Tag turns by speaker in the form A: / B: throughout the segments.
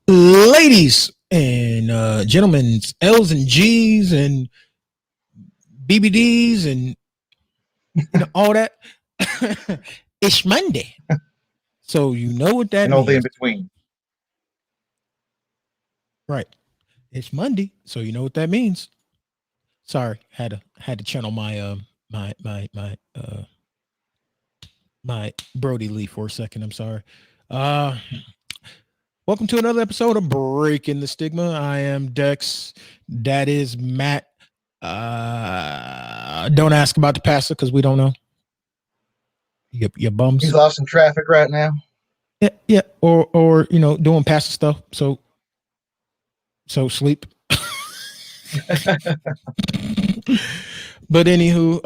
A: Ladies and gentlemen, L's and G's and BBDs and all that. It's Monday, so you know what that
B: and all the in
A: means,
B: between.
A: right? It's Monday, so you know what that means. Sorry, had to channel my Brody Lee for a second. I'm sorry. Uh, Welcome to another episode of Breaking the Stigma. I am Dex. That is Matt. Don't ask about the pastor because we don't know. Your
B: He's
A: bums.
B: lost in traffic right now.
A: Yeah. Or doing pastor stuff. So sleep. But anywho,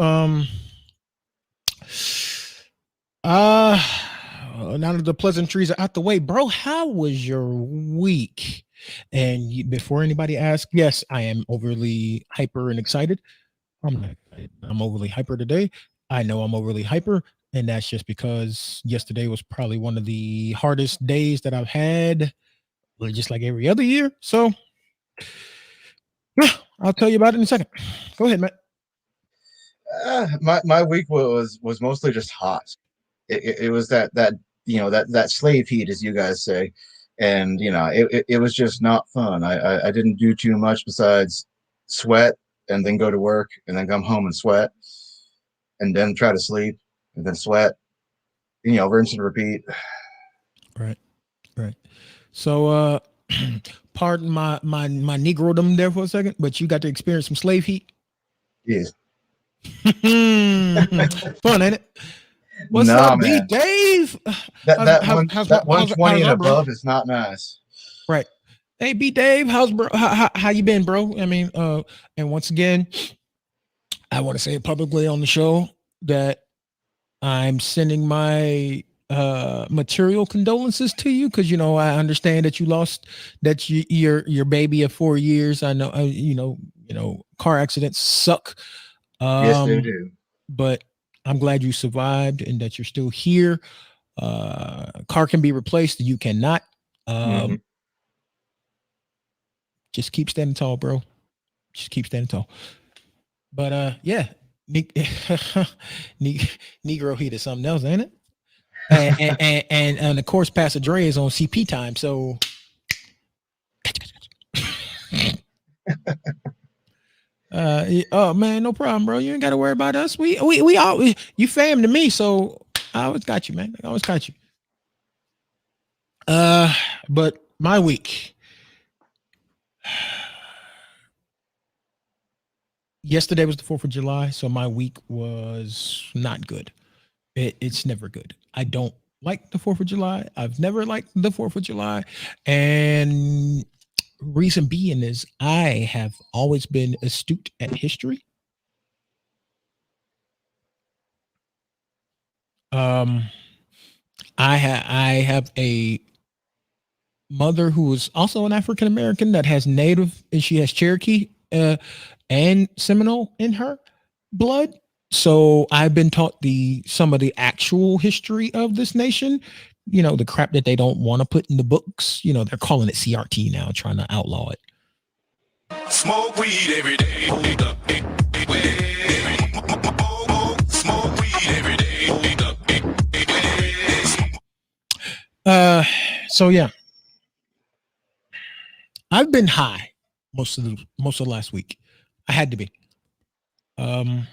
A: uh now that the pleasantries are out the way, bro, how was your week? And before anybody asks, yes, I am overly hyper and excited. I'm not excited. I'm overly hyper today. I know I'm overly hyper, and that's just because yesterday was probably one of the hardest days that I've had, just like every other year. So, yeah, I'll tell you about it in a second. Go ahead, Matt.
B: My week was mostly just hot. It was that slave heat, as you guys say, and it was just not fun. I didn't do too much besides sweat and then go to work and then come home and sweat and then try to sleep and then sweat. Rinse and repeat.
A: Right, right. So, pardon my Negro-dom there for a second, but you got to experience some slave heat.
B: Yes.
A: Fun, ain't it? What's
B: Nah,
A: up, B
B: man.
A: Dave?
B: That
A: How's
B: that
A: how's
B: one
A: how's
B: that
A: how's
B: 120 and
A: our bro?
B: above is not nice.
A: Right. Hey, B Dave, how's bro? How you been, bro? I mean, and once again, I want to say publicly on the show that I'm sending my material condolences to you because I understand that you lost your baby of 4 years. I know car accidents suck,
B: Yes, they
A: um,
B: do.
A: but I'm glad you survived and that you're still here. Car can be replaced, you cannot.
B: Hmm.
A: Um, just keep standing tall, bro. Just keep standing tall. But yeah, ne- Negro heat is something else, ain't it? And of course, Pastor Dre is on CP time, so oh man, no problem, bro. You ain't got to worry about us. We all you fam to me, so I always got you, man. I always got you. Uh, but my week. Yesterday was the 4th of July, so my week was not good. It's never good. I don't like the 4th of July. I've never liked the 4th of July. And reason being is I have always been astute at history. Um, I have a mother who is also an African American that has Native and she has Cherokee and Seminole in her blood. So I've been taught some of the actual history of this nation. The crap that they don't want to put in the books. They're calling it CRT now, trying to outlaw it.
C: Smoke weed every day. Hold up. Smoke weed every day. Hold up.
A: So yeah, I've been high most of the last week. I had to be. Um,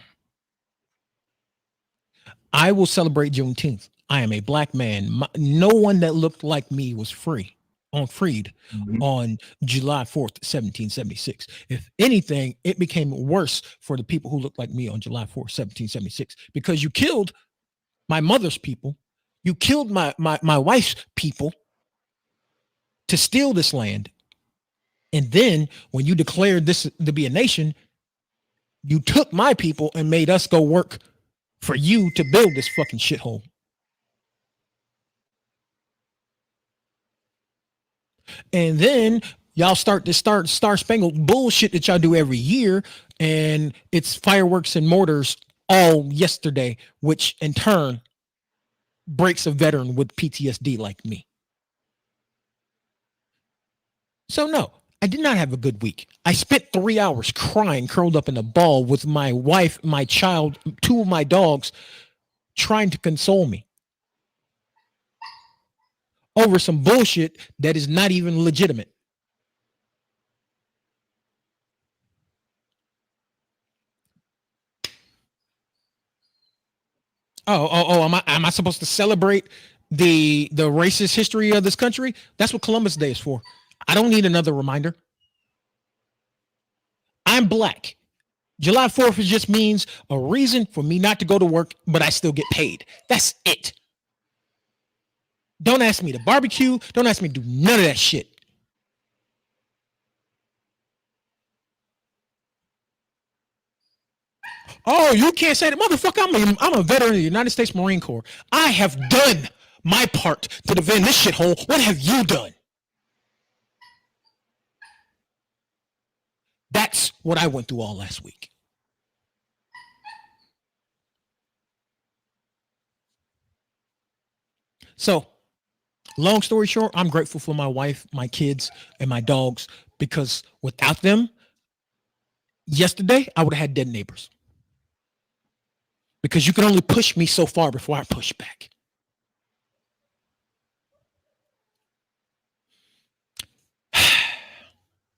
A: I will celebrate Juneteenth. I am a black man. No one that looked like me was freed
B: Hmm.
A: on July 4th, 1776. If anything, it became worse for the people who looked like me on July 4th, 1776, because you killed my mother's people. You killed my wife's people to steal this land. And then when you declared this to be a nation, you took my people and made us go work for you to build this fucking shithole. And then y'all start this Star Spangled bullshit that y'all do every year, and it's fireworks and mortars all yesterday, which in turn breaks a veteran with PTSD like me. So no, I did not have a good week. I spent 3 hours crying, curled up in a ball with my wife, my child, two of my dogs, trying to console me over some bullshit that is not even legitimate. Oh, am I supposed to celebrate the racist history of this country? That's what Columbus Day is for. I don't need another reminder. I'm black. July 4th just means a reason for me not to go to work, but I still get paid. That's it. Don't ask me to barbecue. Don't ask me to do none of that shit. Oh, you can't say that. Motherfucker, I'm a veteran of the United States Marine Corps. I have done my part to defend this shithole. What have you done? That's what I went through all last week. So, long story short, I'm grateful for my wife, my kids, and my dogs, because without them, yesterday I would have had dead neighbors. Because you can only push me so far before I push back.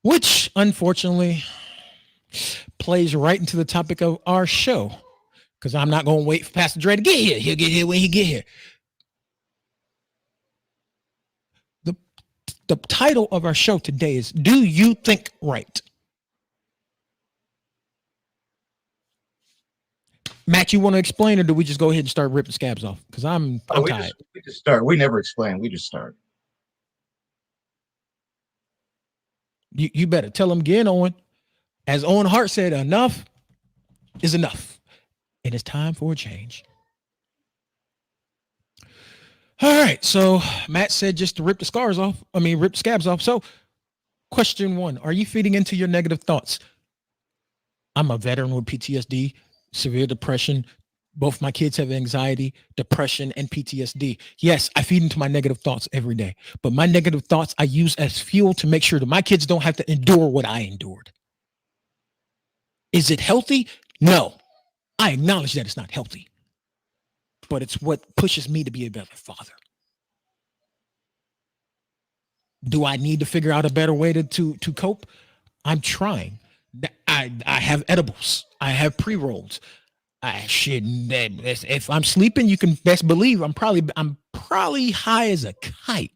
A: Which, unfortunately, plays right into the topic of our show. Because I'm not going to wait for Pastor Dre to get here. He'll get here when he get here. The title of our show today is, Do You Think Right? Matt, you want to explain, or do we just go ahead and start ripping scabs off? Because I'm tired.
B: We just start. We never explain. We just start.
A: You better tell him again, Owen. As Owen Hart said, enough is enough. And it's time for a change. All right. So Matt said just to rip the scabs off. So question 1, are you feeding into your negative thoughts? I'm a veteran with PTSD, severe depression. Both my kids have anxiety, depression, and PTSD. Yes, I feed into my negative thoughts every day, but my negative thoughts I use as fuel to make sure that my kids don't have to endure what I endured. Is it healthy? No. I acknowledge that it's not healthy, but it's what pushes me to be a better father. Do I need to figure out a better way to cope? I'm trying. I have edibles. I have pre-rolls. If I'm sleeping, you can best believe I'm probably high as a kite.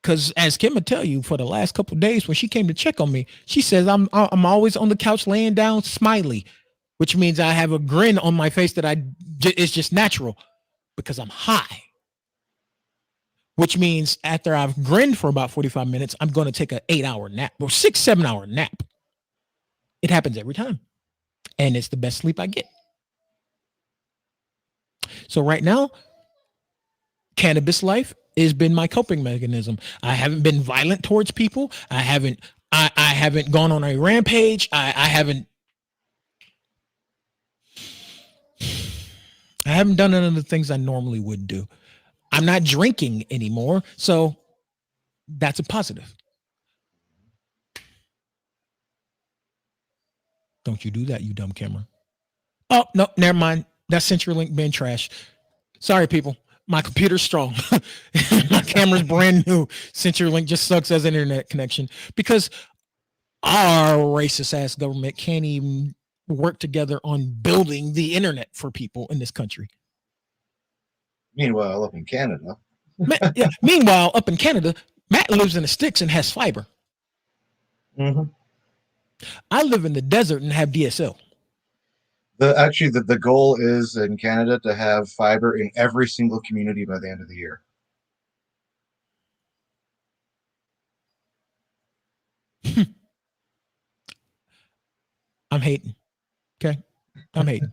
A: Because as Kim would tell you, for the last couple of days when she came to check on me, she says I'm always on the couch laying down smiley, which means I have a grin on my face that it's just natural because I'm high. Which means after I've grinned for about 45 minutes, I'm going to take an 8-hour nap or 6-7 hour nap. It happens every time. And it's the best sleep I get. So right now, cannabis life has been my coping mechanism. I haven't been violent towards people. I haven't gone on a rampage. I haven't done none of the things I normally would do. I'm not drinking anymore. So that's a positive. Don't you do that, you dumb camera. Oh, no, never mind. That's CenturyLink been trash. Sorry, people. My computer's strong. My camera's brand new. CenturyLink just sucks as an internet connection because our racist ass government can't even work together on building the internet for people in this country.
B: Meanwhile, up in Canada.
A: Meanwhile, up in Canada, Matt lives in the sticks and has fiber.
B: Mm-hmm.
A: I live in the desert and have DSL.
B: The goal is in Canada to have fiber in every single community by the end of the year.
A: I'm hating. Okay. I'm hating.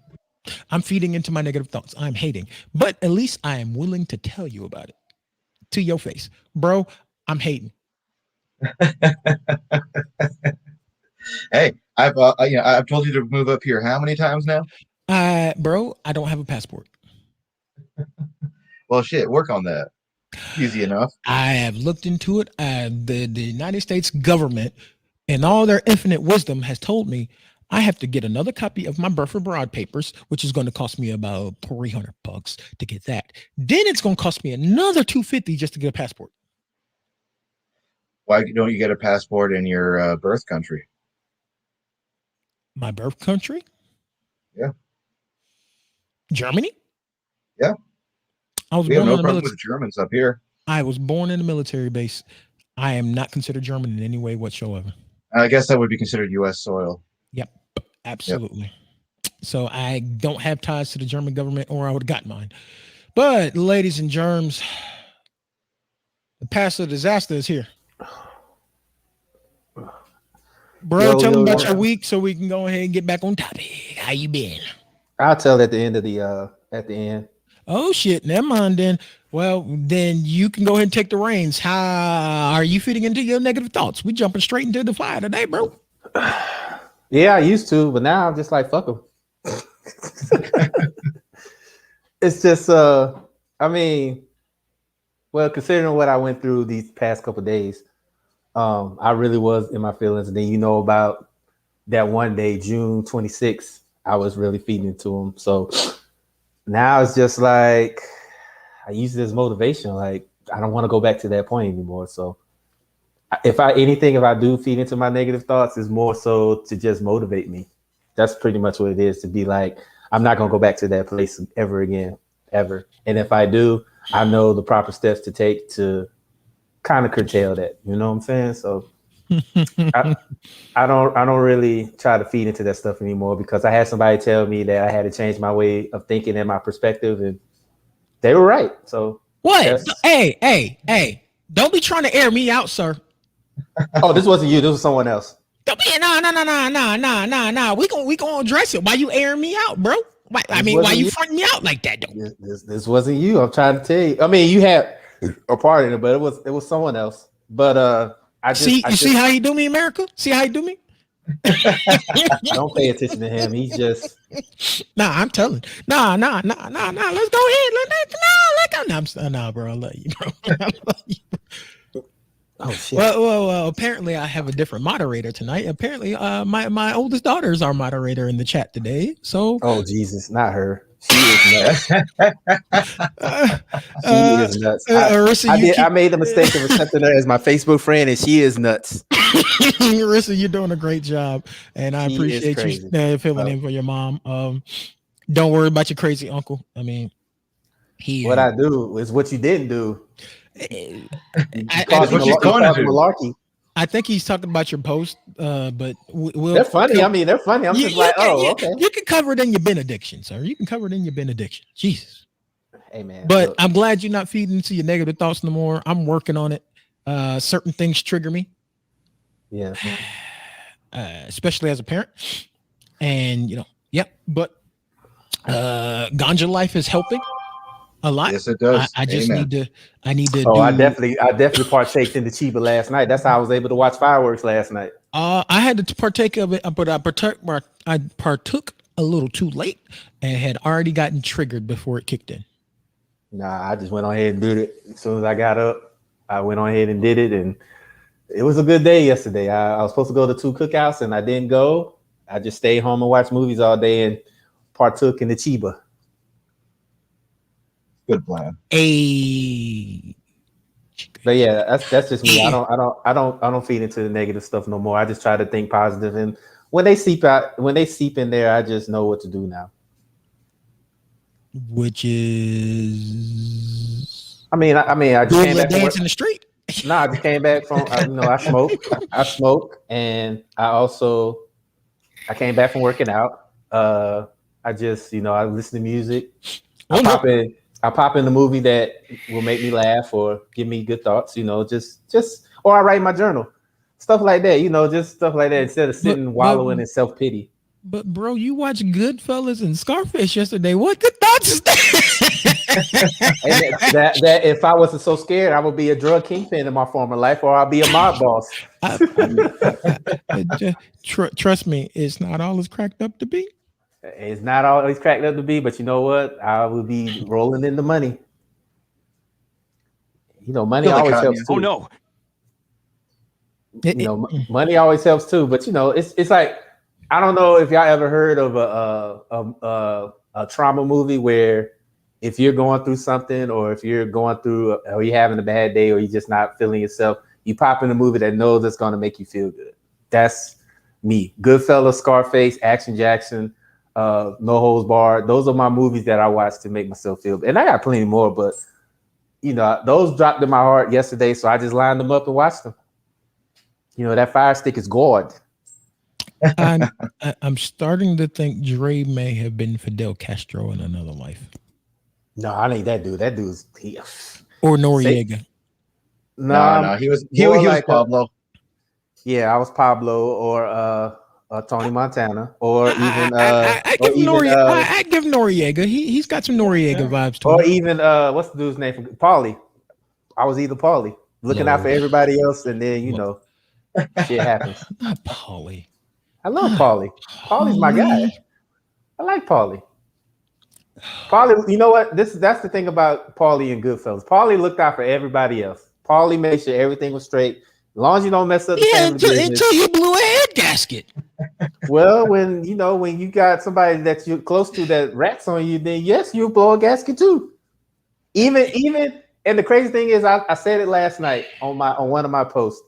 A: I'm feeding into my negative thoughts. I'm hating. But at least I am willing to tell you about it to your face. Bro, I'm hating.
B: Hey, I've told you to move up here how many times now?
A: Bro, I don't have a passport.
B: Well, shit, work on that. Easy enough.
A: I have looked into it. The United States government, in all their infinite wisdom, has told me I have to get another copy of my birth abroad papers, which is going to cost me about $300 to get that. Then it's going to cost me another $250 just to get a passport.
B: Why don't you get a passport in your birth country?
A: My birth country?
B: Yeah.
A: Germany?
B: Yeah.
A: I was
B: We have
A: born
B: no
A: on a
B: problem
A: military.
B: with Germans up here.
A: I was born in a military base. I am not considered German in any way whatsoever.
B: I guess that would be considered U.S. soil.
A: Yep, absolutely. Yep. So I don't have ties to the German government, or I would have got mine. But ladies and germs, the pastor disaster is here. Bro, tell them about your week so we can go ahead and get back on topic. How you been?
D: I'll tell at the end of the end.
A: Oh shit, never mind then. Well, then you can go ahead and take the reins. How are you fitting into your negative thoughts? We jumping straight into the fire today, bro.
D: Yeah, I used to, but now I'm just like, fuck them. It's just, I mean, well, considering what I went through these past couple of days, I really was in my feelings. And then you know about that one day, June 26th, I was really feeding into them. So now it's just like I use it as motivation. Like I don't want to go back to that point anymore. So if I do feed into my negative thoughts, it's more so to just motivate me. That's pretty much what it is, to be like, I'm not gonna go back to that place ever again, ever. And if I do, I know the proper steps to take to kind of curtail that. You know what I'm saying? So I don't really try to feed into that stuff anymore, because I had somebody tell me that I had to change my way of thinking and my perspective, and they were right. So
A: what? Hey, don't be trying to air me out, sir.
D: Oh, this wasn't you. This was someone else.
A: Don't be nah. We gonna address it. Why you airing me out, bro? Why you fronting me out like that, though?
D: This wasn't you. I'm trying to tell you. I mean, you had a part in it, but it was someone else. But I see
A: how you do me, America? See how you do me?
D: Don't pay attention to him. He's just
A: I'm telling. Nah. Let's go ahead. Let go. Nah, bro. I love you, bro.
D: Oh shit.
A: Well, apparently I have a different moderator tonight. Apparently, my oldest daughter is our moderator in the chat today. So
D: oh Jesus, not her. She is nuts. She is nuts. I made the mistake of accepting her as my Facebook friend, and she is nuts.
A: Marissa, you're doing a great job, and I appreciate you filling in for your mom. Don't worry about your crazy uncle. I mean,
D: what I do is what you didn't do.
B: Malarkey.
A: I think he's talking about your post, but
D: they're funny. I mean, they're funny. I'm just like, okay.
A: You can cover it in your benediction, sir. You can cover it in your benediction. Jesus.
D: Hey, man.
A: But I'm glad you're not feeding into your negative thoughts no more. I'm working on it. Certain things trigger me.
D: Yeah.
A: Especially as a parent. And, but ganja life is helping a lot.
B: Yes, it does.
A: I just need to.
D: I definitely partaked in the Chiba last night. That's how I was able to watch fireworks last night.
A: I had to partake of it, but I partook a little too late and had already gotten triggered before it kicked in.
D: Nah, I just went on ahead and did it. As soon as I got up, I went on ahead and did it, and it was a good day yesterday. I was supposed to go to 2 cookouts, and I didn't go. I just stayed home and watched movies all day and partook in the Chiba.
B: Good plan.
D: But yeah, that's just me. I don't feed into the negative stuff no more. I just try to think positive, and when they seep in there, I just know what to do now.
A: Which is,
D: I just came back
A: dance in the street.
D: I just came back from I smoke, and I came back from working out. I just I listen to music. I pop in the movie that will make me laugh or give me good thoughts, or I write my journal. Stuff like that, just stuff like that, instead of sitting wallowing in self-pity.
A: But bro, you watched Goodfellas and Scarface yesterday. What good thoughts is that?
D: And that if I wasn't so scared, I would be a drug kingpin in my former life, or I'll be a mob boss.
A: Trust me, it's not all it's cracked up to be.
D: It's not always cracked up to be, but you know what? I will be rolling in the money. money
B: Feel like
D: always
B: cotton,
D: helps
B: yeah.
D: too.
E: no.
D: Money always helps too. But it's like, I don't know if y'all ever heard of a trauma movie where if you're going through something, or if you're going through, or you're having a bad day, or you're just not feeling yourself, you pop in a movie that knows it's going to make you feel good. That's me. Goodfellas, Scarface, Action Jackson, No Holds Barred. Those are my movies that I watch to make myself feel. And I got plenty more, but those dropped in my heart yesterday, so I just lined them up and watched them. That Fire Stick is God.
A: I'm starting to think Dre may have been Fidel Castro in another life.
D: No, I ain't that dude. That dude's
A: Or Noriega.
B: No, he was
D: like
B: Pablo.
D: I was Pablo, or Tony Montana, or even
A: I give Noriega. He's got some Noriega vibes to
D: or
A: him.
D: even what's the dude's name? Paulie. I was either Paulie, looking out for everybody else, and then shit happens.
A: Not Paulie.
D: I love Paulie. Paulie's my guy. I like Paulie. Paulie, you know what? That's the thing about Paulie and Goodfellas. Paulie looked out for everybody else. Paulie made sure everything was straight. As long as you don't mess up the family business.
A: Until you blew a head gasket.
D: Well, when you got somebody that you're close to that rats on you, then yes, you blow a gasket too. Even and the crazy thing is, I said it last night on one of my posts.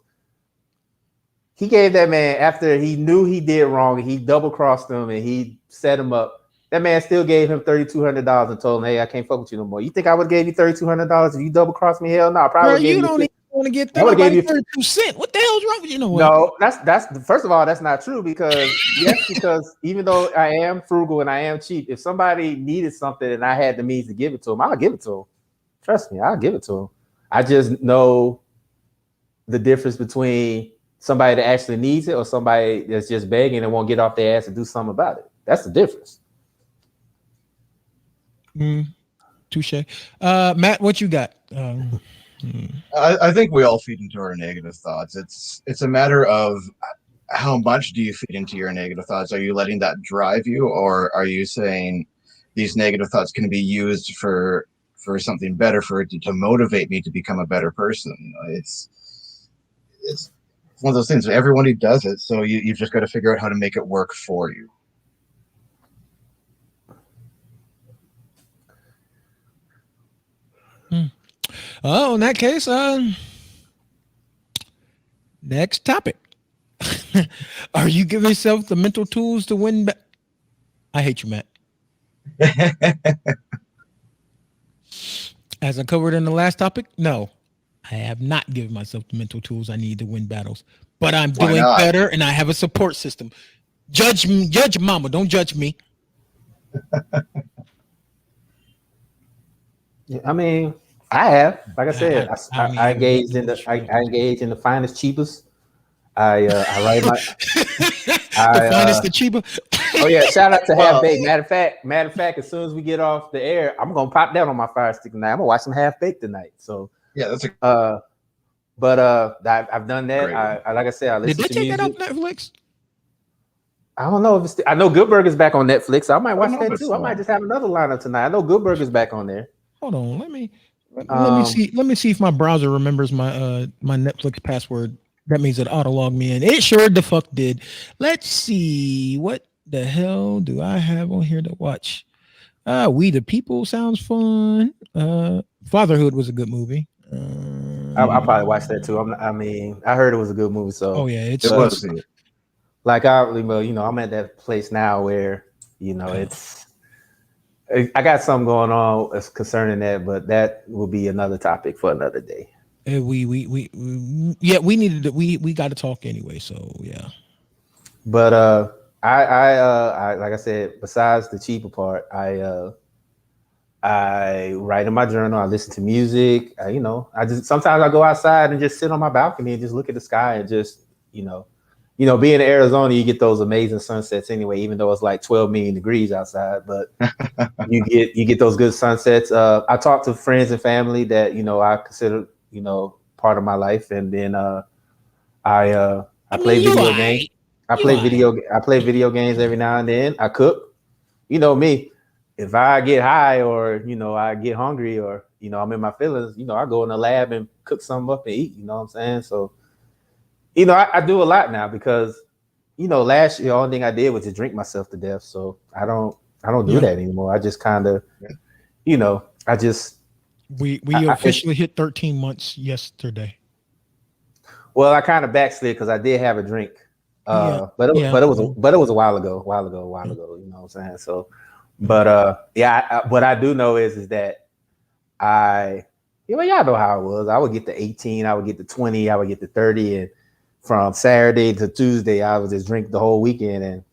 D: He gave that man, after he knew he did wrong, he double crossed him and he set him up. That man still gave him $3,200 and told him, "Hey, I can't fuck with you no more." You think I would have gave you $3,200 if you double crossed me? Hell no. I probably
A: Bro, you don't even want to get 32 cents. What the hell's wrong with you?
D: No, that's first of all, that's not true, because even though I am frugal and I am cheap, if somebody needed something and I had the means to give it to them, I'll give it to them. Trust me, I'll give it to them. I just know the difference between somebody that actually needs it or somebody that's just begging and won't get off their ass and do something about it. That's the difference.
A: Touche. Matt, what you got?
B: I think we all feed into our negative thoughts. It's a matter of how much do you feed into your negative thoughts? Are you letting that drive you, or are you saying these negative thoughts can be used for something better, for it to motivate me to become a better person? It's one of those things. Everybody does it, so you've just got to figure out how to make it work for you.
A: Oh, in that case, next topic. Are you giving yourself the mental tools to win back? I hate you, Matt. As I covered in the last topic, no, I have not given myself the mental tools I need to win battles, but I'm doing better and I have a support system. Judge me, judge mama, don't judge me.
D: I mean, I have, like I said, I engaged in the finest, cheapest. I write my
A: the finest, the cheaper.
D: Oh yeah, shout out to Half Baked. Matter of fact, as soon as we get off the air, I'm gonna pop down on my Fire Stick tonight. I'm gonna watch some Half Baked tonight. So
B: yeah, that's
D: I've done that. I like I said, I listen to music.
A: Did they take that off Netflix?
D: I don't know if I know Good Burger's back on Netflix. So I might watch that too. I might just have another lineup tonight. I know Good Burger's back on there.
A: Hold on, let me see. Let me see if my browser remembers my my Netflix password. That means it auto logged me in. It sure the fuck did. Let's see. What the hell do I have on here to watch? We the People sounds fun. Fatherhood was a good movie.
D: I'll probably watch that too. I heard it was a good movie. So
A: oh yeah,
B: it was.
D: Like I'm at that place now where it's. I got something going on as concerning that, but that will be another topic for another day.
A: We got to talk anyway. So yeah.
D: But I like I said, besides the cheaper part, I write in my journal. I listen to music. I just sometimes I go outside and just sit on my balcony and just look at the sky and just being in Arizona, you get those amazing sunsets anyway, even though it's like 12 million degrees outside, but you get those good sunsets. I talk to friends and family that, I consider, part of my life. And then I play video games. I play video games every now and then. I cook. You know me. if I get high or I get hungry or I'm in my feelings, I go in the lab and cook something up and eat. You know what I'm saying? So I do a lot now because last year the only thing I did was to drink myself to death. So I don't do that anymore. I just kind of I just
A: we officially hit 13 months yesterday.
D: Well, I kind of backslid because I did have a drink, but it was a while ago. You know what I'm saying? So, but what I do know is that y'all know how it was. I would get to 18, I would get to 20, I would get to 30, and from Saturday to Tuesday, I would just drink the whole weekend, and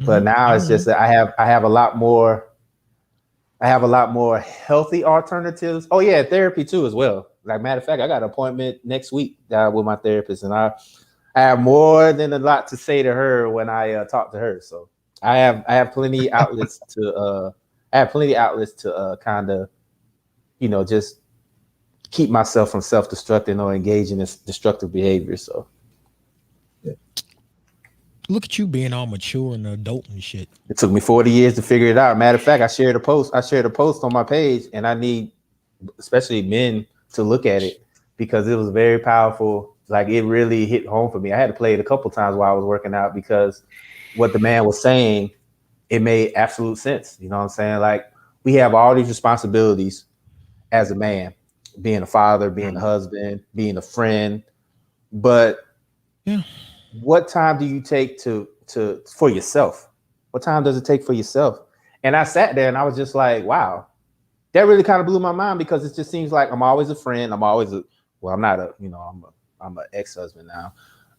D: But now it's just that I have a lot more. I have a lot more healthy alternatives. Oh yeah, therapy too as well. Like matter of fact, I got an appointment next week with my therapist, and I have more than a lot to say to her when I talk to her. So I have plenty outlets to kind of just keep myself from self-destructing or engaging in destructive behavior. So
A: look at you being all mature and adult and shit.
D: It took me 40 years to figure it out. Matter of fact, I shared a post on my page, and I need especially men to look at it because it was very powerful. Like it really hit home for me. I had to play it a couple times while I was working out because what the man was saying, it made absolute sense. You know what I'm saying? Like we have all these responsibilities as a man, being a father, being a husband, being a friend. But what time do you take for yourself? What time does it take for yourself? And I sat there and I was just like, wow, that really kind of blew my mind because it just seems like I'm always a friend. I'm always I'm not I'm an ex-husband now,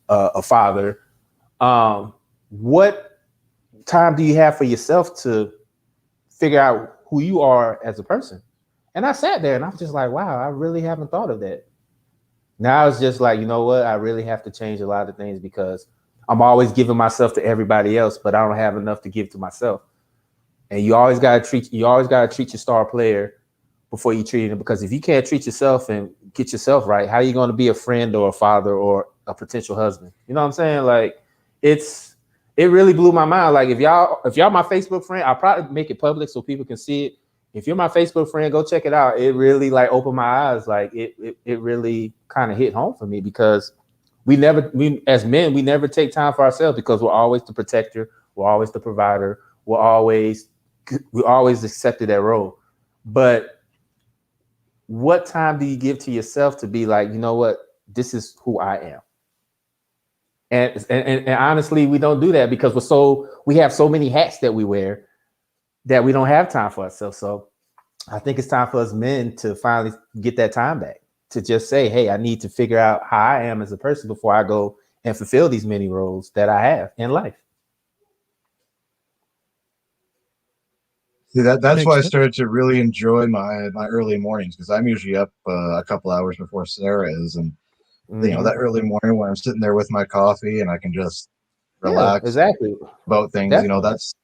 D: a father. What time do you have for yourself to figure out who you are as a person? And I sat there and I was just like, wow, I really haven't thought of that. Now it's just like, you know what? I really have to change a lot of things because I'm always giving myself to everybody else, but I don't have enough to give to myself. And you always gotta treat your star player before you treat him, because if you can't treat yourself and get yourself right, how are you going to be a friend or a father or a potential husband? You know what I'm saying? Like it really blew my mind. Like if y'all my Facebook friend, I'll probably make it public so people can see it. If you're my Facebook friend, go check it out. It really like opened my eyes. Like it really kind of hit home for me because we as men, we never take time for ourselves because we're always the protector. We're always the provider. We always accepted that role. But what time do you give to yourself to be like, you know what, this is who I am? And honestly, we don't do that because we have so many hats that we wear that we don't have time for ourselves. So I think it's time for us men to finally get that time back to just say, hey, I need to figure out how I am as a person before I go and fulfill these many roles that I have in life.
B: See, that's why I started to really enjoy my early mornings because I'm usually up a couple hours before Sarah is, and that early morning when I'm sitting there with my coffee and I can just relax,
D: exactly
B: about things.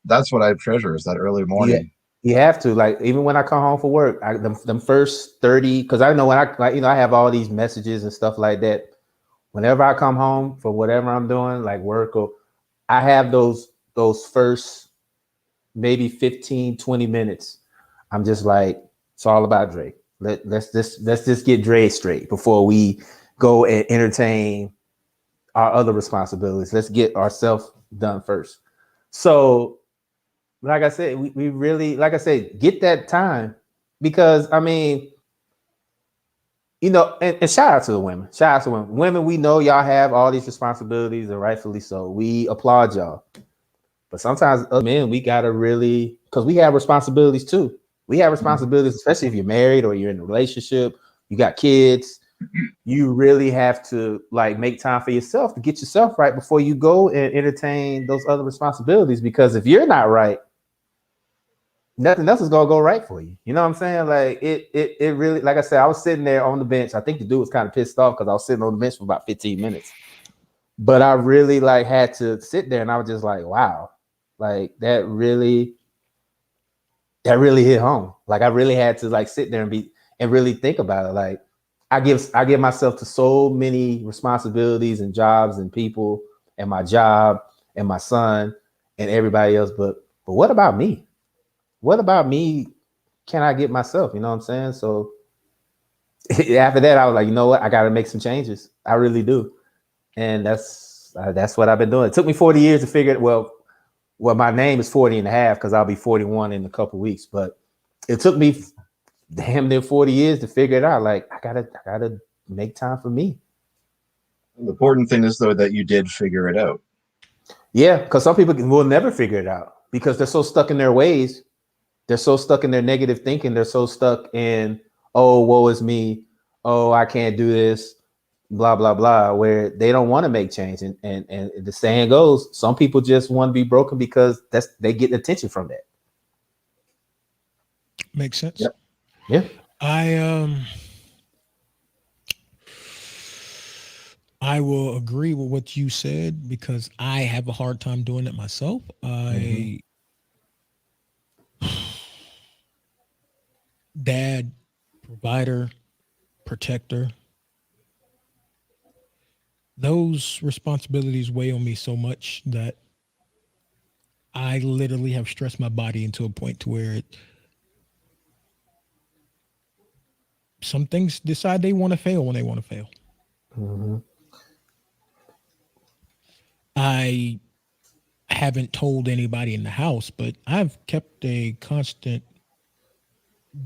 B: That's what I treasure is that early morning.
D: You have to, like, even when I come home from work, them first 30, because I know when I have all these messages and stuff like that. Whenever I come home for whatever I'm doing, like work, or I have those first maybe 15, 20 minutes. I'm just like, it's all about Dre. Let's just get Dre straight before we go and entertain our other responsibilities. Let's get ourselves done first. So, like I said, we really, like I said, get that time because and shout out to the women. Shout out to women. Women, we know y'all have all these responsibilities, and rightfully so. We applaud y'all. But sometimes us men, we gotta really, because we have responsibilities too. We have responsibilities, especially if you're married or you're in a relationship, you got kids. You really have to like make time for yourself to get yourself right before you go and entertain those other responsibilities. Because if you're not right, nothing else is gonna go right for you. You know what I'm saying? Like it really, like I said, I was sitting there on the bench. I think the dude was kind of pissed off because I was sitting on the bench for about 15 minutes. But I really like had to sit there and I was just like, wow, like that really hit home. Like I really had to like sit there and really think about it. Like I give myself to so many responsibilities and jobs and people and my job and my son and everybody else. But what about me? what about me can I get myself? You know what I'm saying? So after that, I was like, you know what? I got to make some changes. I really do. And that's what I've been doing. It took me 40 years to figure it. Well, my name is 40 and a half because I'll be 41 in a couple weeks. But it took me damn near 40 years to figure it out. Like I gotta make time for me.
B: The important thing is though that you did figure it out.
D: Yeah, because some people will never figure it out because they're so stuck in their ways. They're so stuck in their negative thinking. They're so stuck in, oh, woe is me. Oh, I can't do this. Blah, blah, blah, where they don't want to make change. And the saying goes, some people just want to be broken because they get attention from that.
A: Makes sense.
B: Yep.
D: Yeah.
A: I will agree with what you said because I have a hard time doing it myself. Dad, provider, protector. Those responsibilities weigh on me so much that I literally have stressed my body into a point to where some things decide they want to fail when they want to fail.
D: Mm-hmm.
A: I haven't told anybody in the house, but I've kept a constant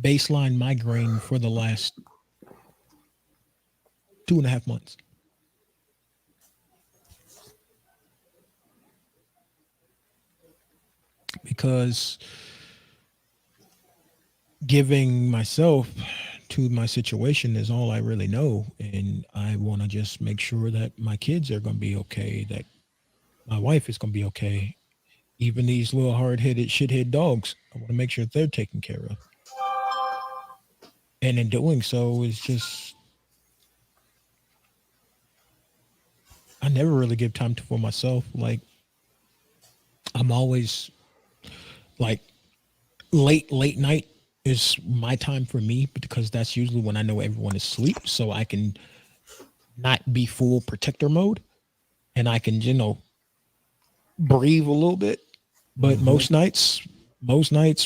A: baseline migraine for the last 2.5 months. Because giving myself to my situation is all I really know. And I want to just make sure that my kids are going to be okay, that my wife is going to be okay. Even these little hard-headed, shithead dogs, I want to make sure they're taken care of. And in doing so, it's just, I never really give time for myself. Like, I'm always like late night is my time for me because that's usually when I know everyone is asleep. So I can not be full protector mode and I can, breathe a little bit. But most nights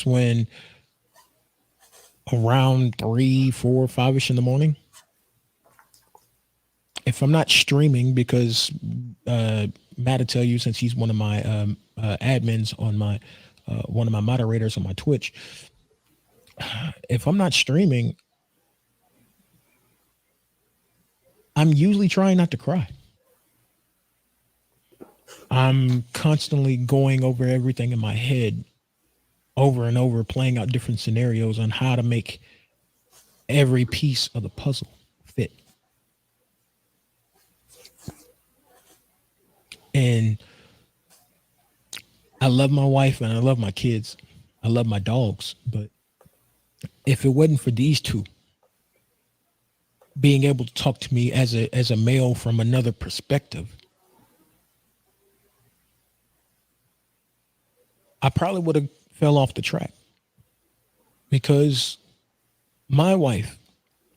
A: when around 3, 4, 5-ish in the morning, if I'm not streaming, because Matt will tell you, since he's one of my admins on my one of my moderators on my Twitch, if I'm not streaming, I'm usually trying not to cry. I'm constantly going over everything in my head over and over, playing out different scenarios on how to make every piece of the puzzle fit. And I love my wife and I love my kids. I love my dogs. But if it wasn't for these two being able to talk to me as a male from another perspective, I probably would have fell off the track, because my wife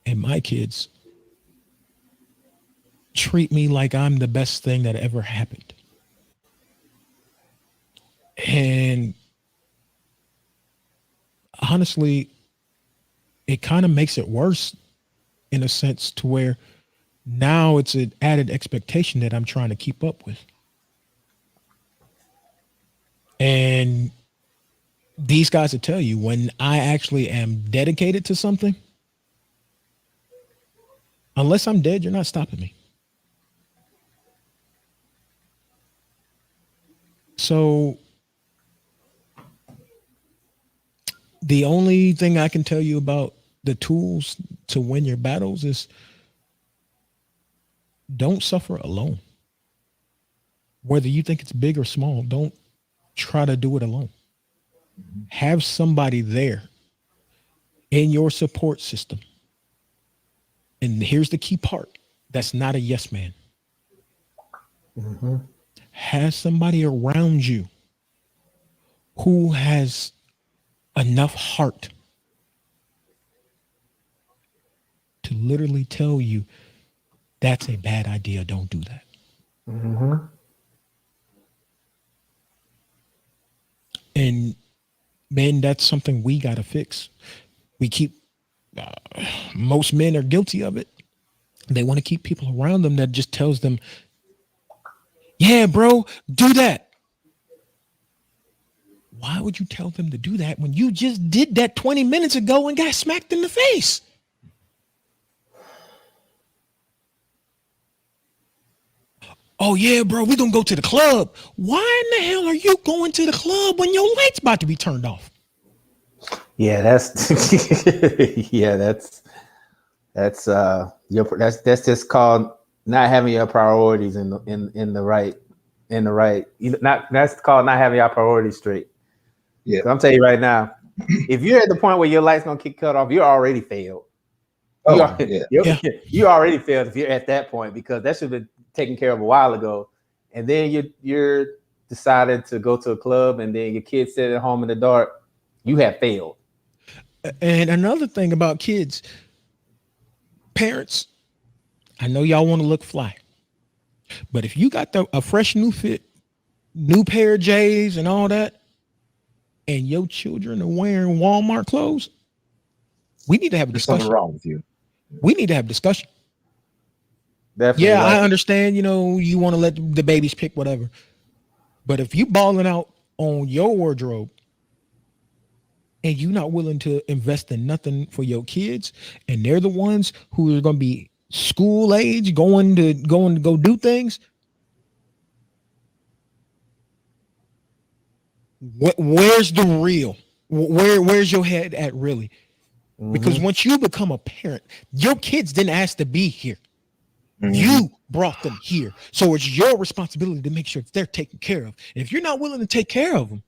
A: and my kids treat me like I'm the best thing that ever happened. And honestly, it kind of makes it worse in a sense to where now it's an added expectation that I'm trying to keep up with. And these guys will tell you, when I actually am dedicated to something, unless I'm dead, you're not stopping me. So the only thing I can tell you about the tools to win your battles is don't suffer alone. Whether you think it's big or small, don't try to do it alone. Have somebody there in your support system. And here's the key part. That's not a yes man.
D: Mm-hmm.
A: Have somebody around you who has enough heart to literally tell you that's a bad idea. Don't do that.
D: Mm-hmm.
A: And man, that's something we got to fix. We keep, uh, most men are guilty of it. They want to keep people around them that just tells them, yeah, bro, do that. Why would you tell them to do that when you just did that 20 minutes ago and got smacked in the face? Oh yeah, bro, we're gonna go to the club. Why in the hell are you going to the club when your light's about to be turned off?
D: Yeah, that's yeah, that's just called not having your priorities in the right. Not that's called not having your priorities straight.
B: Yeah.
D: I'm telling you right now, if you're at the point where your light's gonna get cut off, you're already failed.
B: Oh,
D: You already failed if you're at that point, because that should have been taken care of a while ago. And then you're decided to go to a club, and then your kids sit at home in the dark. You have failed.
A: And another thing about kids, parents, I know y'all want to look fly, but if you got a fresh new fit, new pair of J's and all that, and your children are wearing Walmart clothes, we need to have a
B: there's something
A: discussion.
B: wrong with you.
A: We need to have a discussion.
D: Definitely.
A: Yeah, I understand, you want to let the babies pick whatever. But if you balling out on your wardrobe and you're not willing to invest in nothing for your kids, and they're the ones who are going to be school age, going to go do things, where's the real? Where's your head at really? Because once you become a parent, your kids didn't ask to be here. You brought them here. So it's your responsibility to make sure they're taken care of. And if you're not willing to take care of them,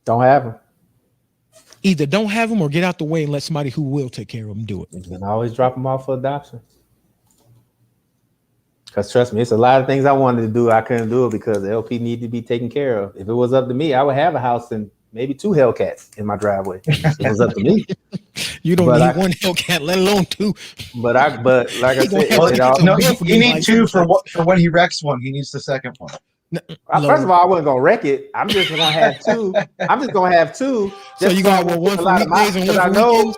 D: Don't have them.
A: either don't have them or get out the way and let somebody who will take care of them do it.
D: You can always drop them off for adoption. Because trust me, it's a lot of things I wanted to do. I couldn't do it because the LP needed to be taken care of. If it was up to me, I would have a house and maybe 2 Hellcats in my driveway. If it was up to me.
A: You don't need one Hellcat, let alone 2.
D: But like I said,
B: he needs 2 for when he wrecks one. He needs the second one.
D: First of all, I wasn't gonna wreck it. I'm just gonna have 2. I'm just gonna have 2.
A: So you got one for weekdays and one for weekends?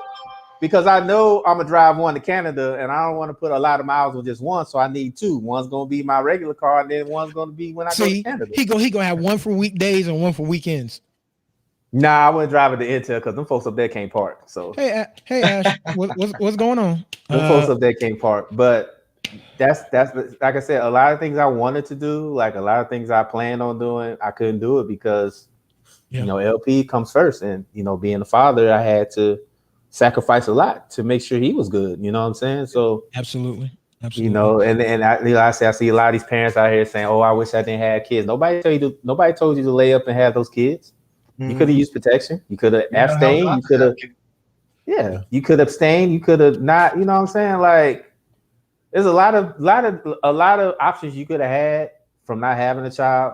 D: Because I know I'm gonna drive one to Canada, and I don't want to put a lot of miles on just one, so I need 2. One's gonna be my regular car, and then one's gonna be when I go to Canada.
A: He gonna have one for weekdays and one for weekends.
D: Nah, I wouldn't drive it to Intel because them folks up there can't park. So
A: hey Ash, what's going on?
D: Them folks up there can't park. But that's like I said, a lot of things I wanted to do, like a lot of things I planned on doing, I couldn't do it because LP comes first, and being a father, I had to sacrifice a lot to make sure he was good. You know what I'm saying? So
A: absolutely. I see
D: a lot of these parents out here saying, "Oh, I wish I didn't have kids." Nobody told you to lay up and have those kids. You could have used protection. You could have abstained. You could abstain. You could have not. You know what I'm saying? Like, there's a lot of options you could have had from not having a child.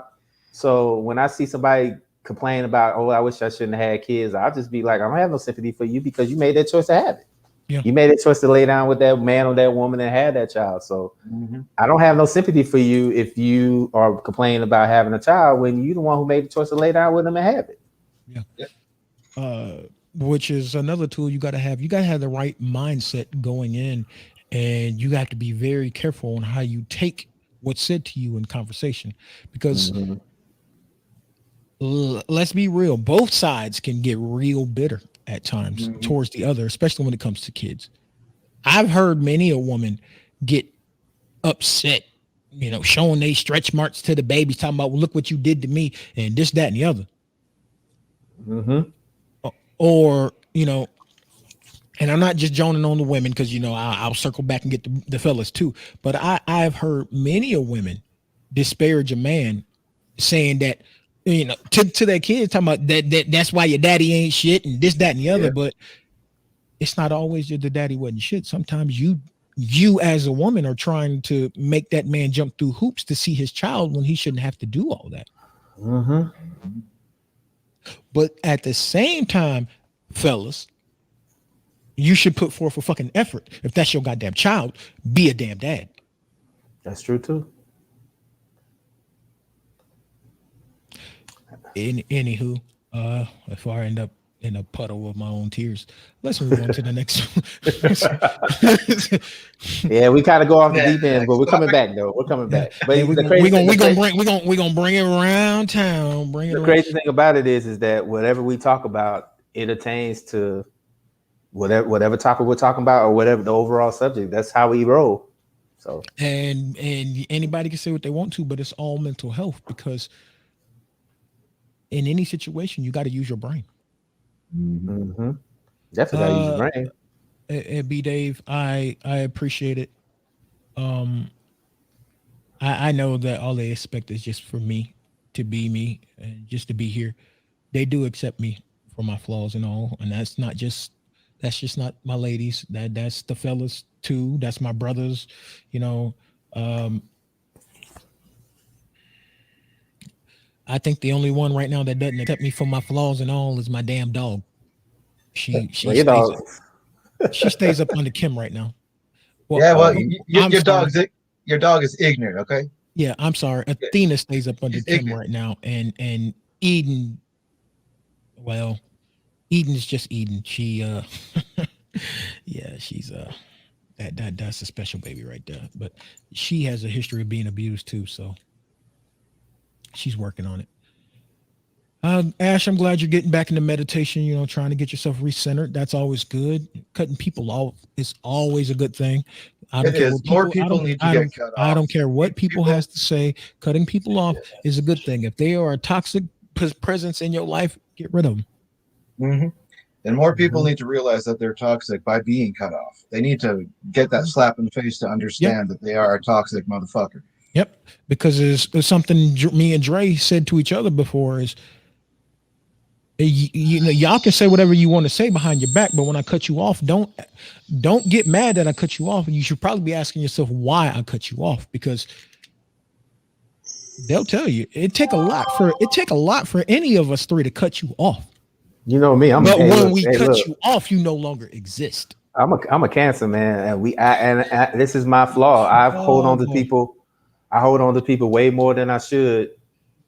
D: So when I see somebody complain about, "Oh, I wish I shouldn't have had kids," I'll just be like, "I don't have no sympathy for you because you made that choice to have it. Yeah. You made that choice to lay down with that man or that woman and have that child. So I don't have no sympathy for you if you are complaining about having a child when you're the one who made the choice to lay down with them and have it."
A: Yeah. Which is another tool you got to have. You got to have the right mindset going in, and you have to be very careful on how you take what's said to you in conversation, because let's be real, both sides can get real bitter at times towards the other, especially when it comes to kids. I've heard many a woman get upset, showing they stretch marks to the babies, talking about, "Well, look what you did to me," and this, that, and the other. Or, and I'm not just joning on the women because, I'll circle back and get the fellas too. But I've heard many a women disparage a man saying that, to their kids, talking about that's why your daddy ain't shit and this, that, and the other. Yeah. But it's not always the daddy wasn't shit. Sometimes you as a woman are trying to make that man jump through hoops to see his child when he shouldn't have to do all that. But at the same time, fellas, you should put forth a fucking effort. If that's your goddamn child, be a damn dad.
D: That's true too.
A: Anywho, Before I end up in a puddle of my own tears. Let's move on to the next one.
D: Yeah, we kind of go off the
B: Yeah,
D: deep end, but we're coming back though. We're coming back. But
A: Hey,
D: the crazy thing,
A: we gonna bring it around town. Bring it
D: the
A: around.
D: crazy thing about it is that whatever we talk about, it attains to whatever topic we're talking about or whatever the overall subject. That's how we roll. So
A: And anybody can say what they want to, but it's all mental health, because in any situation you got to use your brain.
D: mm-hmm. Definitely gotta use your brain.
A: And B Dave, I appreciate it. I know that all they expect is just for me to be me and just to be here. They do accept me for my flaws and all, and that's just not my ladies. That's the fellas too. That's my brothers. You know, I think the only one right now that doesn't accept me for my flaws and all is my damn dog. She stays up under Kim right now.
B: Well, your dog is ignorant. Okay.
A: Yeah, I'm sorry. Athena stays up under Kim right now, and Eden. Well, Eden is just Eden. She yeah, she's that's a special baby right there. But she has a history of being abused too, so she's working on it. Ash, I'm glad you're getting back into meditation, you know, trying to get yourself recentered. That's always good. Cutting people off is always a good thing. I don't care what people need to get cut off. I don't care what people has to say. Cutting people off is a good thing. If they are a toxic presence in your life, get rid of them.
B: Mm-hmm. And more people need to realize that they're toxic by being cut off. They need to get that slap in the face to understand that they are a toxic motherfucker.
A: Yep. Because there's something me and Dre said to each other before is, you know, y'all can say whatever you want to say behind your back, but when I cut you off, don't get mad that I cut you off. You should probably be asking yourself why I cut you off, because they'll tell you it take a lot for any of us three to cut you off.
D: You know me,
A: when we cut you off, you no longer exist.
D: I'm a Cancer man, and this is my flaw. I hold on to people. I hold on to people way more than I should,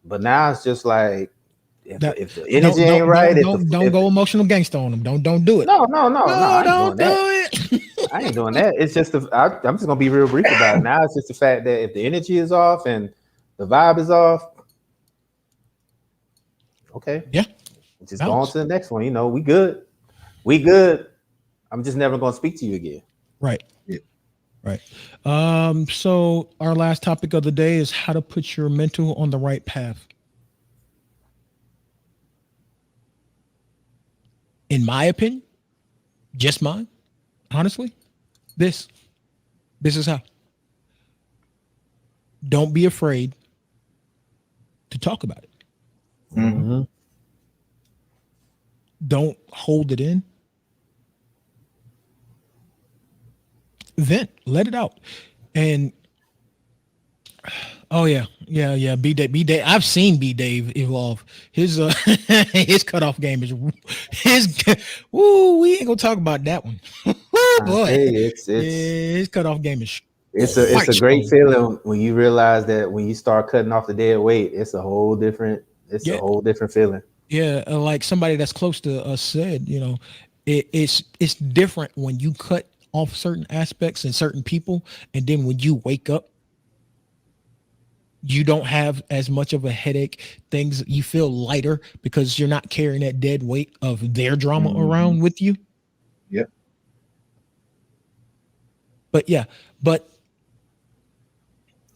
D: but now it's just like, if the energy ain't right,
A: don't go emotional gangster on them. Don't do it.
D: No, don't do it. I ain't doing that. It's just I'm just gonna be real brief about it. Now it's just the fact that if the energy is off and the vibe is off, okay,
A: yeah,
D: just go on to the next one. You know, we good. I'm just never gonna speak to you again.
A: Right. Yeah. Right. So our last topic of the day is how to put your mental on the right path. In my opinion, just mine, honestly, this is how. Don't be afraid to talk about it.
B: Mm-hmm.
A: Don't hold it in. Vent, let it out. And oh yeah. B Dave. I've seen B Dave evolve. His his cutoff game is we ain't gonna talk about that one. Boy,
D: hey,
A: his cutoff game is
D: it's a great feeling when you realize that when you start cutting off the dead weight, it's a whole different feeling.
A: Yeah, like somebody that's close to us said, you know, it's different when you cut off certain aspects and certain people, and then when you wake up, you don't have as much of a headache. Things, you feel lighter because you're not carrying that dead weight of their drama around with you.
B: Yep.
A: But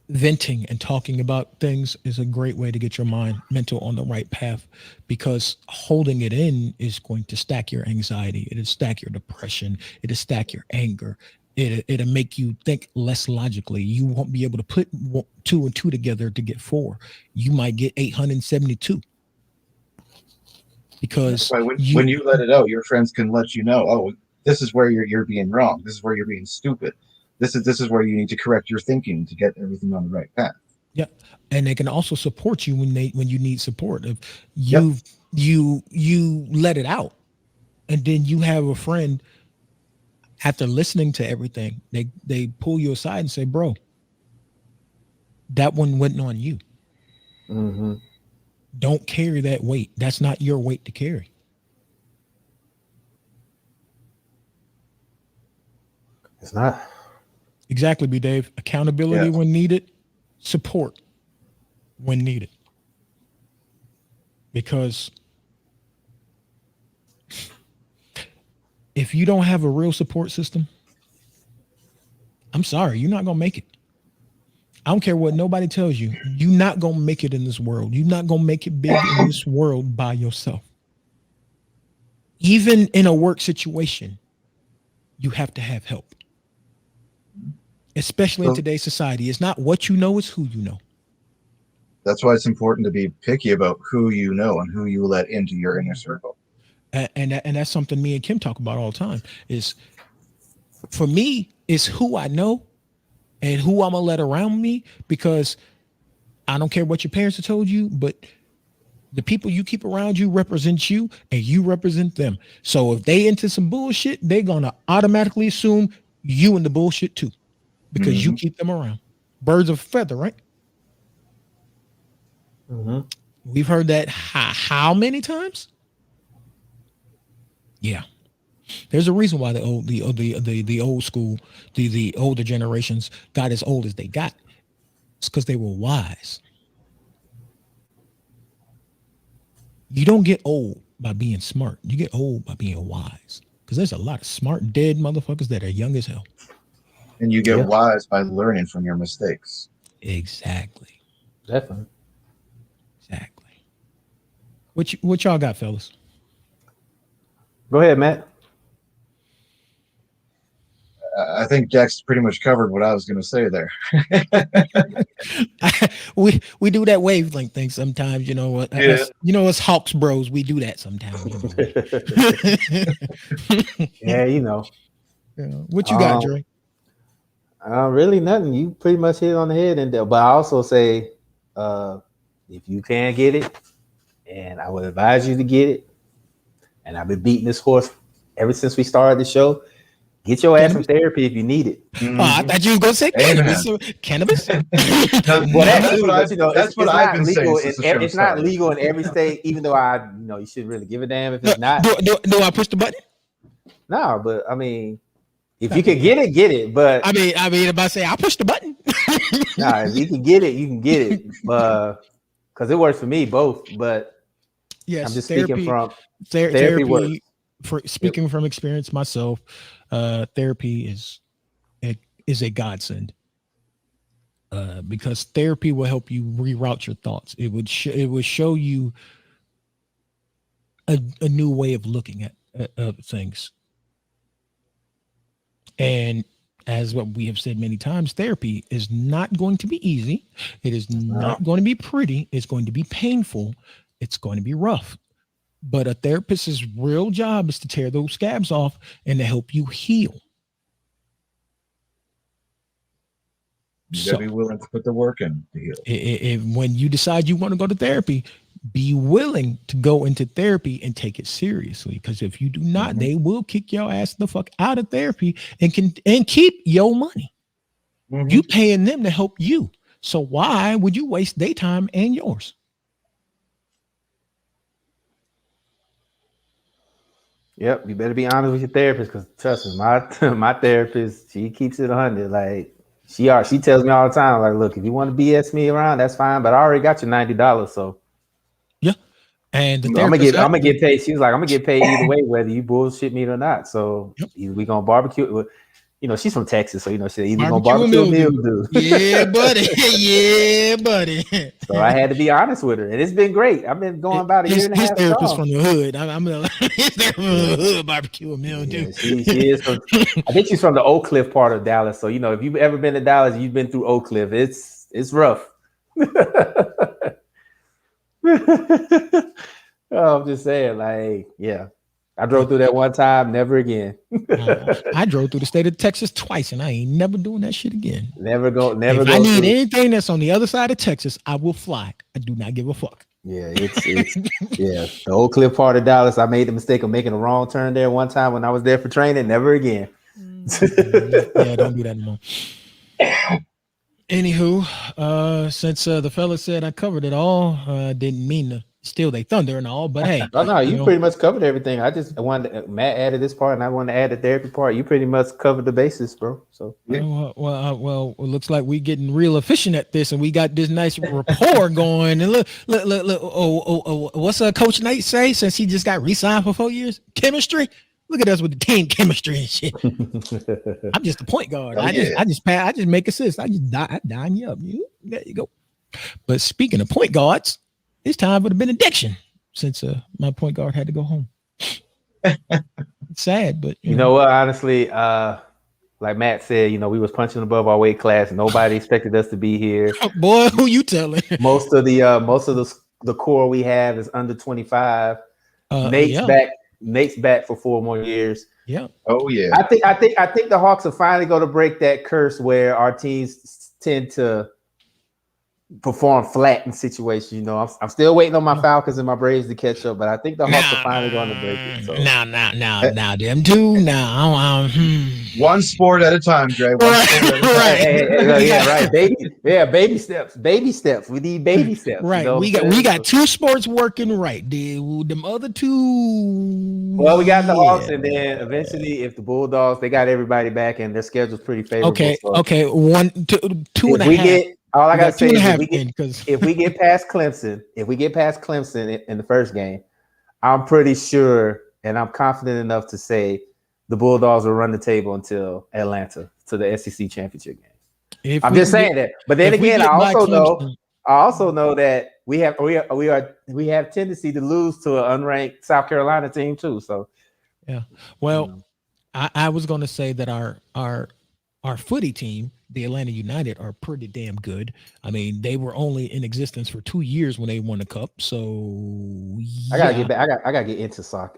A: venting and talking about things is a great way to get your mental on the right path, because holding it in is going to stack your anxiety. It'll stack your depression. It'll stack your anger. It'll make you think less logically. You won't be able to put 2 and 2 together to get 4. You might get 872. Because
B: when you let it out, your friends can let you know, oh, this is where you're being wrong. This is where you're being stupid. This is where you need to correct your thinking to get everything on the right path.
A: Yeah. And they can also support you when you need support. If you let it out, and then you have a friend, after listening to everything, they pull you aside and say, bro, that one wasn't on you.
D: Mm-hmm.
A: Don't carry that weight. That's not your weight to carry.
D: It's not.
A: Exactly, B. Dave. Accountability
B: Yeah.
A: when needed, support when needed. Because if you don't have a real support system, I'm sorry, you're not going to make it. I don't care what nobody tells you. You're not going to make it in this world. You're not going to make it big in this world by yourself. Even in a work situation, you have to have help. Especially in today's society. It's not what you know, it's who you know.
B: That's why it's important to be picky about who you know and who you let into your inner circle.
A: And that's something me and Kim talk about all the time. Is for me, it's who I know and who I'm gonna let around me, because I don't care what your parents have told you, but the people you keep around you represent you and you represent them. So if they into some bullshit, they're gonna automatically assume you in the bullshit too, because you keep them around. Birds of a feather, right? We've heard that how many times? Yeah. There's a reason why the old school, the older generations got as old as they got. It's because they were wise. You don't get old by being smart. You get old by being wise. Because there's a lot of smart, dead motherfuckers that are young as hell.
B: And you get wise by learning from your mistakes.
A: Exactly.
D: Definitely.
A: Exactly. What y'all got, fellas?
D: Go ahead, Matt.
B: I think Jack's pretty much covered what I was going to say there.
A: we do that wavelength thing sometimes, you know what?
B: Yeah.
A: Us Hawks bros, we do that sometimes.
D: Yeah, you know.
A: Yeah. What you got, Dre?
D: Really nothing. You pretty much hit it on the head. But I also say, if you can get it, and I would advise you to get it, and I've been beating this horse ever since we started the show. Get your ass some therapy if you need it.
A: Oh, I thought you were gonna say cannabis. Cannabis?
D: Well, that's what I've been
B: saying.
D: It's not legal in every state, even though you shouldn't really give a damn if it's not.
A: Do I push the button?
D: No, but I mean, if you can get it, get it. But
A: I mean, if I say I push the button,
D: nah, if you can get it, you can get it. Because it works for me both. But
A: yes,
D: I'm just
A: therapy,
D: speaking from
A: therapy
D: works.
A: For speaking from experience myself, therapy is a godsend. Because therapy will help you reroute your thoughts. It would show you a new way of looking at things. And as what we have said many times, therapy is not going to be easy. It is not going to be pretty. It's going to be painful. It's going to be rough. But a therapist's real job is to tear those scabs off and to help you heal.
B: You gotta be willing to put the work in to heal.
A: When you decide you want to go to therapy, be willing to go into therapy and take it seriously. Because if you do not, they will kick your ass the fuck out of therapy and keep your money. You paying them to help you. So why would you waste their time and yours?
D: Yep, you better be honest with your therapist, because trust me, my therapist, she keeps it 100. Like she tells me all the time, like, look, if you want to BS me around, that's fine, but I already got your $90, so
A: yeah. And
D: I'm gonna get paid. She was like, I'm gonna get paid either way, whether you bullshit me or not. So either we gonna barbecue. She's from Texas, so she's either gonna barbecue or mildew.
A: Yeah, buddy. Yeah, buddy.
D: So I had to be honest with her, and it's been great. I've been going about a year and a half.
A: His therapist from the hood. I'm hood barbecue or mildew.
D: Yeah, she is from, I think she's from the Oak Cliff part of Dallas. So if you've ever been to Dallas, you've been through Oak Cliff. It's rough. I'm just saying, like, yeah. I drove through that one time, never again.
A: I drove through the state of Texas twice, and I ain't never doing that shit again.
D: Never go.
A: If I need anything that's on the other side of Texas, I will fly. I do not give a fuck.
D: Yeah, it's yeah. The Oak Cliff part of Dallas, I made the mistake of making a wrong turn there one time when I was there for training. Never again.
A: Yeah, don't do that anymore. Anywho, since the fella said I covered it all, didn't mean to steal their thunder and all, but hey,
D: Oh no, you
A: know,
D: pretty much covered everything. I wanted Matt added this part, and I wanted to add the therapy part. You pretty much covered the basis, bro. So
A: well, it looks like we getting real efficient at this, and we got this nice rapport going. And look, what's Coach Knight say? Since he just got re-signed for 4 years, chemistry. Look at us with the team chemistry and shit. I'm just a point guard. I just make assists. I dime you up. There you go. But speaking of point guards, it's time for the benediction since my point guard had to go home. It's sad, but
D: you know what? Honestly, like Matt said, we was punching above our weight class. Nobody expected us to be here.
A: Boy, who you telling?
D: Most of the core we have is under 25. Nate's back for 4 more years.
A: Yeah.
B: Oh yeah.
D: I think the Hawks are finally going to break that curse where our teams tend to perform flat in situations. I'm still waiting on my Falcons and my Braves to catch up, but I think the Hawks are finally going to break it. So.
A: Now, them two. Now,
B: one sport at a time, Dre.
D: Right. Baby steps. We need baby steps.
A: Right. We got 2 sports working right. Them other 2.
D: Well, we got the Hawks, and then eventually, if the Bulldogs, they got everybody back, and their schedule's pretty favorable.
A: Okay. 1, 2 and a half.
D: All I gotta say is if we get past Clemson, in the first game, I'm pretty sure and I'm confident enough to say the Bulldogs will run the table until Atlanta to the SEC championship game. I'm just saying that. But then again, I also know that we have tendency to lose to an unranked South Carolina team too. So
A: yeah. Well, I was gonna say that our footy team, the Atlanta United, are pretty damn good. I mean, they were only in existence for 2 years when they won the cup. So
D: I gotta get back. I gotta get into soccer.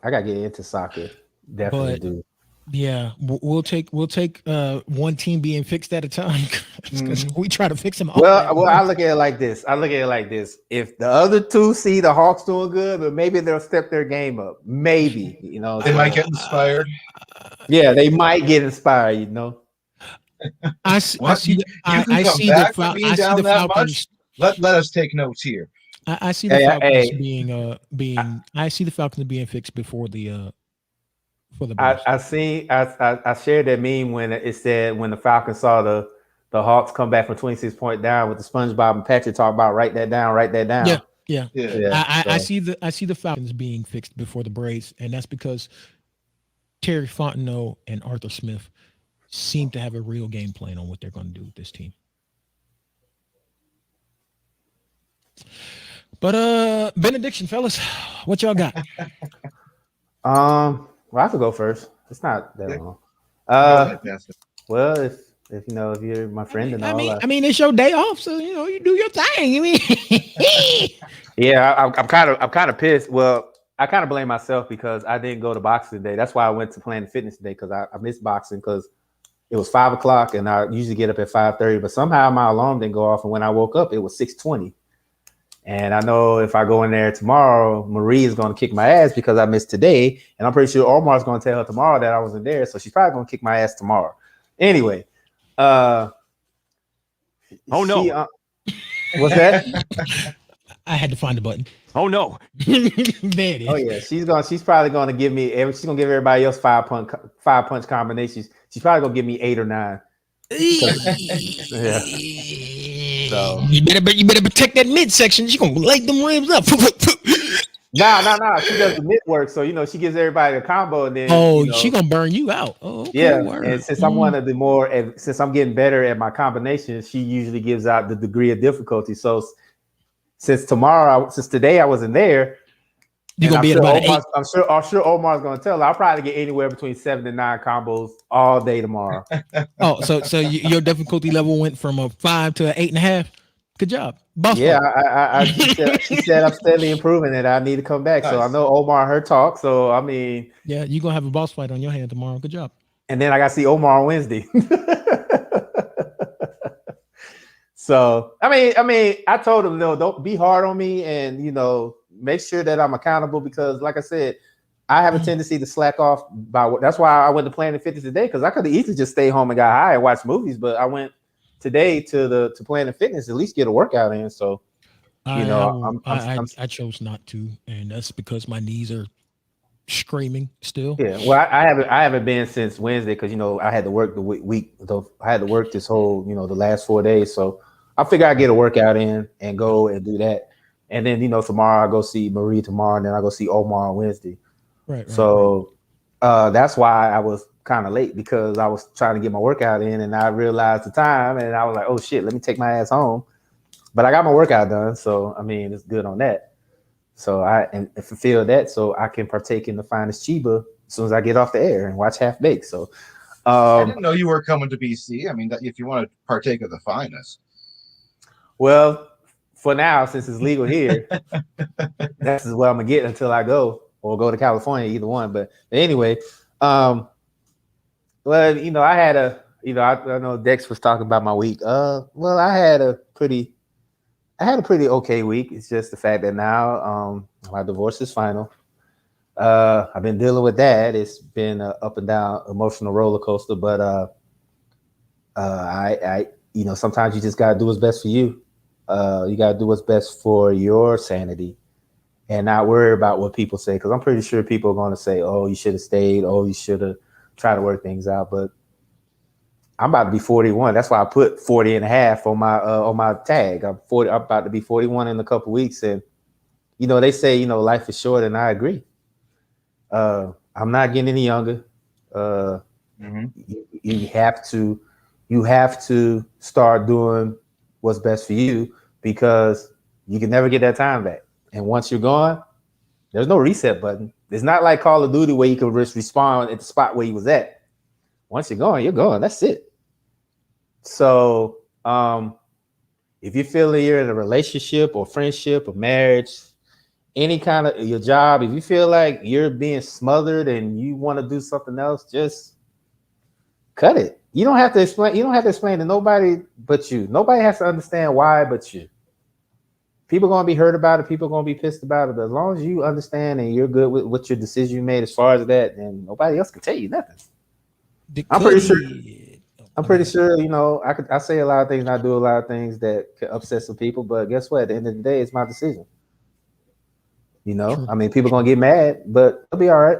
D: Definitely do.
A: Yeah, we'll take one team being fixed at a time because we try to fix them all.
D: Well, I look at it like this. If the other 2 see the Hawks doing good, but maybe they'll step their game up. Maybe,
B: they might get inspired.
D: Yeah, they might get inspired.
B: I see the Falcons. Let us take notes here.
A: I see the Falcons being I see the Falcons being fixed before the Bears.
D: I shared that meme when it said when the Falcons saw the Hawks come back from 26-point down with the SpongeBob and Patrick talk about write that down.
A: Yeah. I see the Falcons being fixed before the Braves, and that's because Terry Fontenot and Arthur Smith seem to have a real game plan on what they're going to do with this team. But benediction, fellas, what y'all got?
D: Well, I could go first. It's not that long. Well, if you're my friend and all that.
A: I mean, it's your day off, so you do your thing. I mean,
D: yeah, I'm kind of pissed. Well, I kind of blame myself because I didn't go to boxing today. That's why I went to Planet Fitness today because I missed boxing because it was 5:00 and I usually get up at 5:30, but somehow my alarm didn't go off. And when I woke up, it was 6:20. And I know if I go in there tomorrow, Marie is going to kick my ass because I missed today. And I'm pretty sure Omar's going to tell her tomorrow that I wasn't there. So she's probably going to kick my ass tomorrow. Anyway.
E: Oh, no.
D: What's that?
A: I had to find the button.
E: Oh, no.
A: There it is.
D: Oh, yeah. She's probably going to give me, she's going to give everybody else five punch combinations. She's probably going to give me 8 or 9. Yeah. So
A: you better protect that midsection. She's gonna light them rims up.
D: No. She does the mid work, so she gives everybody a combo, and then
A: she gonna burn you out. Oh, okay,
D: yeah.
A: word.
D: And since I'm since I'm getting better at my combinations, she usually gives out the degree of difficulty. So since today I wasn't there,
A: you're gonna be at about 8.
D: I'm sure Omar's gonna tell her I'll probably get anywhere between 7 and 9 combos all day tomorrow.
A: Oh, so your difficulty level went from a 5 to an 8.5. Good job, boss.
D: Yeah, she said I'm steadily improving, and I need to come back. Nice. So I know Omar heard talk. So I mean,
A: yeah, you're gonna have a boss fight on your hand tomorrow. Good job.
D: And then I got to see Omar on Wednesday. So I mean, I told him, no, don't be hard on me, and make sure that I'm accountable because, like I said, I have a tendency to slack off. That's why I went to Planet Fitness today because I could have easily just stayed home and got high and watched movies, but I went today to Planet Fitness, at least get a workout in. So, you know,
A: I chose not to, and that's because my knees are screaming still.
D: yeah. Well, I haven't been since Wednesday because, you know, I had to work the week. I had to work this whole, you know, the last 4 days. So I figure I get a workout in and go and do that. And then, you know, tomorrow I go see Marie tomorrow, and then I go see Omar on Wednesday.
A: Right.
D: So that's why I was kind of late, because I was trying to get my workout in, and I realized the time, and I was like, oh shit, let me take my ass home. But I got my workout done, so I mean, it's good on that. So and fulfill that, so I can partake in the finest Chiba as soon as I get off the air and watch Half Baked. So
B: I didn't know you were coming to BC. I mean, that if you want to partake of the finest.
D: Well, for now, since it's legal here, that's what I'm gonna get until I go or go to California, either one. But anyway, well, you know, I know Dex was talking about my week. Well, I had a pretty okay week. It's just the fact that now my divorce is final. I've been dealing with that. It's been an up and down emotional roller coaster, but I you know, sometimes you just gotta do what's best for you. You gotta do what's best for your sanity and not worry about what people say, because I'm pretty sure people are going to say, oh, you should have stayed, oh, you should have tried to work things out. But I'm about to be 41. That's why I put 40 and a half on my tag. I'm about to be 41 in a couple weeks. And, you know, they say, you know, life is short, and I agree. I'm not getting any younger. You have to start doing what's best for you, because you can never get that time back. And once you're gone, there's no reset button. It's not like Call of Duty where you can just respawn at the spot where you was at. Once you're gone, you're gone. That's it. So if you feel that you're in a relationship or friendship or marriage, any kind of your job, if you feel like you're being smothered and you want to do something else, just cut it. You don't have to explain. You don't have to explain to nobody but you. Nobody has to understand why but you. People are going to be hurt about it. People are going to be pissed about it. But as long as you understand and you're good with what your decision you made as far as that, then nobody else can tell you nothing. I'm pretty sure, you know, I say a lot of things and I do a lot of things that could upset some people, but guess what? At the end of the day, it's my decision. You know, true. I mean, people are going to get mad, but they'll be all right.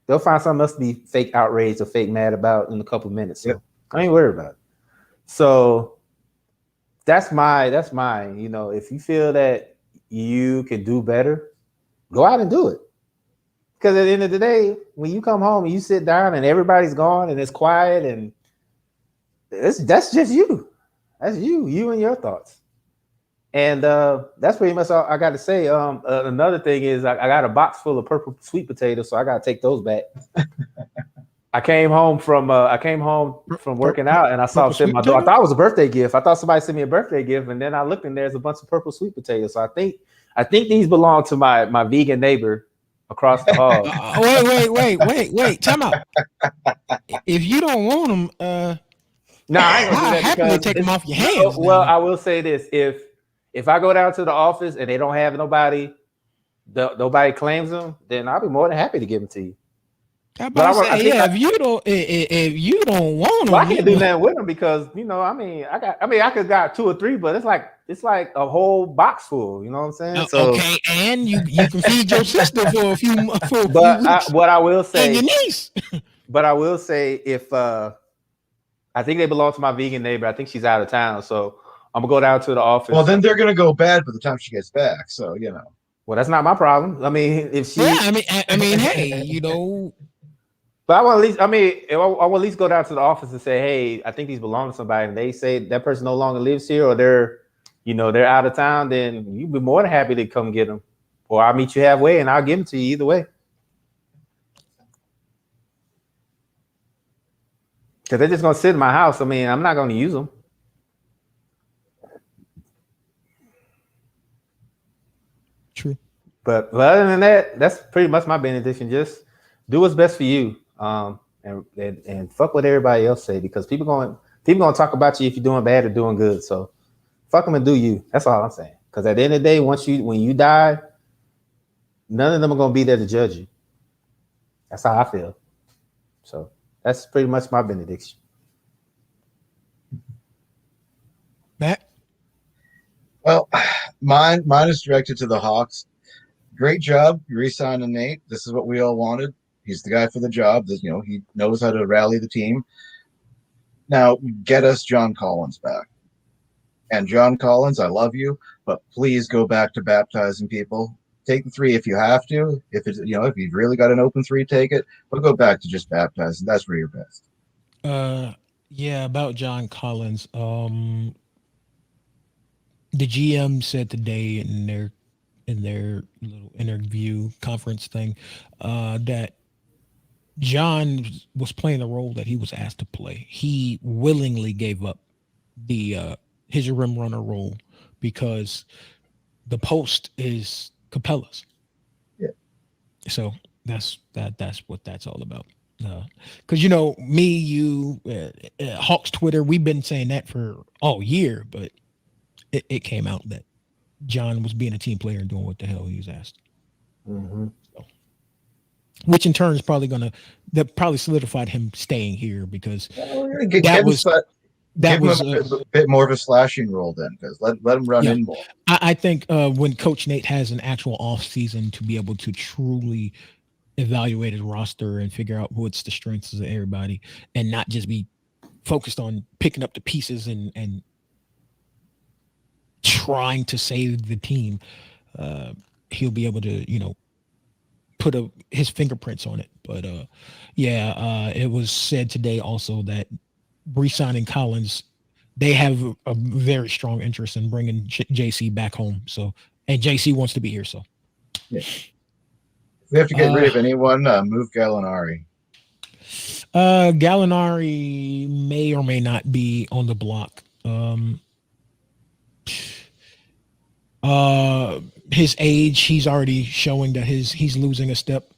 D: They'll find something else to be fake outraged or fake mad about in a couple minutes. So yep. I ain't worried about it. So that's mine. You know, if you feel that you can do better, go out and do it. Because at the end of the day, when you come home and you sit down and everybody's gone and it's quiet, and that's just you. That's you and your thoughts. And that's pretty much all I got to say. Another thing is I got a box full of purple sweet potatoes, so I got to take those back. I came home from working out, and I saw sent my daughter. I thought it was a birthday gift. I thought somebody sent me a birthday gift, and then I looked and there's a bunch of purple sweet potatoes. So I think these belong to my vegan neighbor across the hall.
A: Wait, time out. If you don't want them,
D: no, I ain't gonna do that.
A: Happily take them off your hands.
D: Well, I will say this: if I go down to the office and they don't have nobody claims them, then I'll be more than happy to give them to you.
A: If you don't want them,
D: I can't do nothing with them because, you know, I could got 2 or 3, but it's like a whole box full. You know what I'm saying?
A: Okay, and you can feed your sister for a few weeks.
D: What I will say,
A: and your niece.
D: But I will say, if I think they belong to my vegan neighbor. I think she's out of town, so I'm gonna go down to the office.
B: Well, then they're gonna go bad by the time she gets back. So, you know.
D: Well, that's not my problem. I mean, if she,
A: I mean, hey, you know.
D: But I want I will at least go down to the office and say, hey, I think these belong to somebody, and they say that person no longer lives here, or they're out of town. Then you'd be more than happy to come get them, or I'll meet you halfway and I'll give them to you either way. Because they're just gonna sit in my house. I mean, I'm not gonna use them.
A: True.
D: But other than that, that's pretty much my benediction. Just do what's best for you, and fuck what everybody else say, because people gonna talk about you if you're doing bad or doing good. So fuck them and do you. That's all I'm saying. Because at the end of the day, when you die, none of them are gonna be there to judge you. That's how I feel. So that's pretty much my benediction.
B: Mine is directed to the Hawks. Great job, you re-signing Nate. This is what we all wanted. He's the guy for the job. He knows how to rally the team. Now get us John Collins back. And John Collins, I love you, but please go back to baptizing people. Take the 3 if you have to. If you've really got an open 3, take it. But go back to just baptizing. That's where you're best.
A: Yeah, about John Collins. The GM said today in their little interview conference thing that John was playing the role that he was asked to play. He willingly gave up his rim runner role because the post is Capella's.
B: Yeah.
A: So that's what that's all about. Because me, you, Hawks Twitter, we've been saying that for all year, but it came out that John was being a team player and doing what the hell he was asked.
D: Mm-hmm.
A: So, which in turn is probably that probably solidified him staying here because that was
B: a bit more of a slashing role then, because let him run in more.
A: I think when Coach Nate has an actual off season to be able to truly evaluate his roster and figure out what's the strengths of everybody and not just be focused on picking up the pieces and trying to save the team, he'll be able to put his fingerprints on it. But it was said today also that re-signing Collins, they have a very strong interest in bringing JC back home. So, and JC wants to be here. So,
B: yeah. If we have to get rid of anyone, move Gallinari.
A: Gallinari may or may not be on the block. His age, he's already showing that he's losing a step.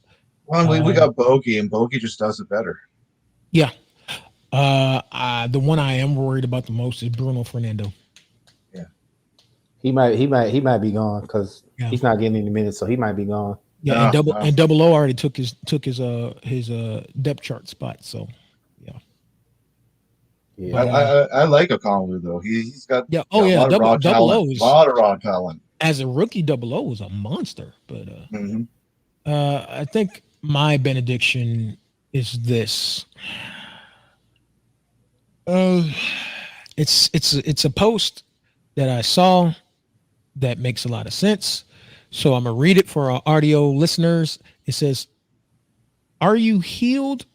B: Well, we got Bogey, and Bogey just does it better.
A: Yeah. The one I am worried about the most is Bruno Fernando.
B: Yeah.
D: He might be gone because he's not getting any minutes, so he might be gone.
A: Yeah, and Double O already took his depth chart spot. So,
D: yeah.
B: I like Okongwu though. He's got
A: a lot
B: of raw talent.
A: As a rookie, Double O was a monster. But
B: mm-hmm.
A: I think my benediction is this. It's a post that I saw that makes a lot of sense. So I'm going to read it for our audio listeners. It says, "Are you healed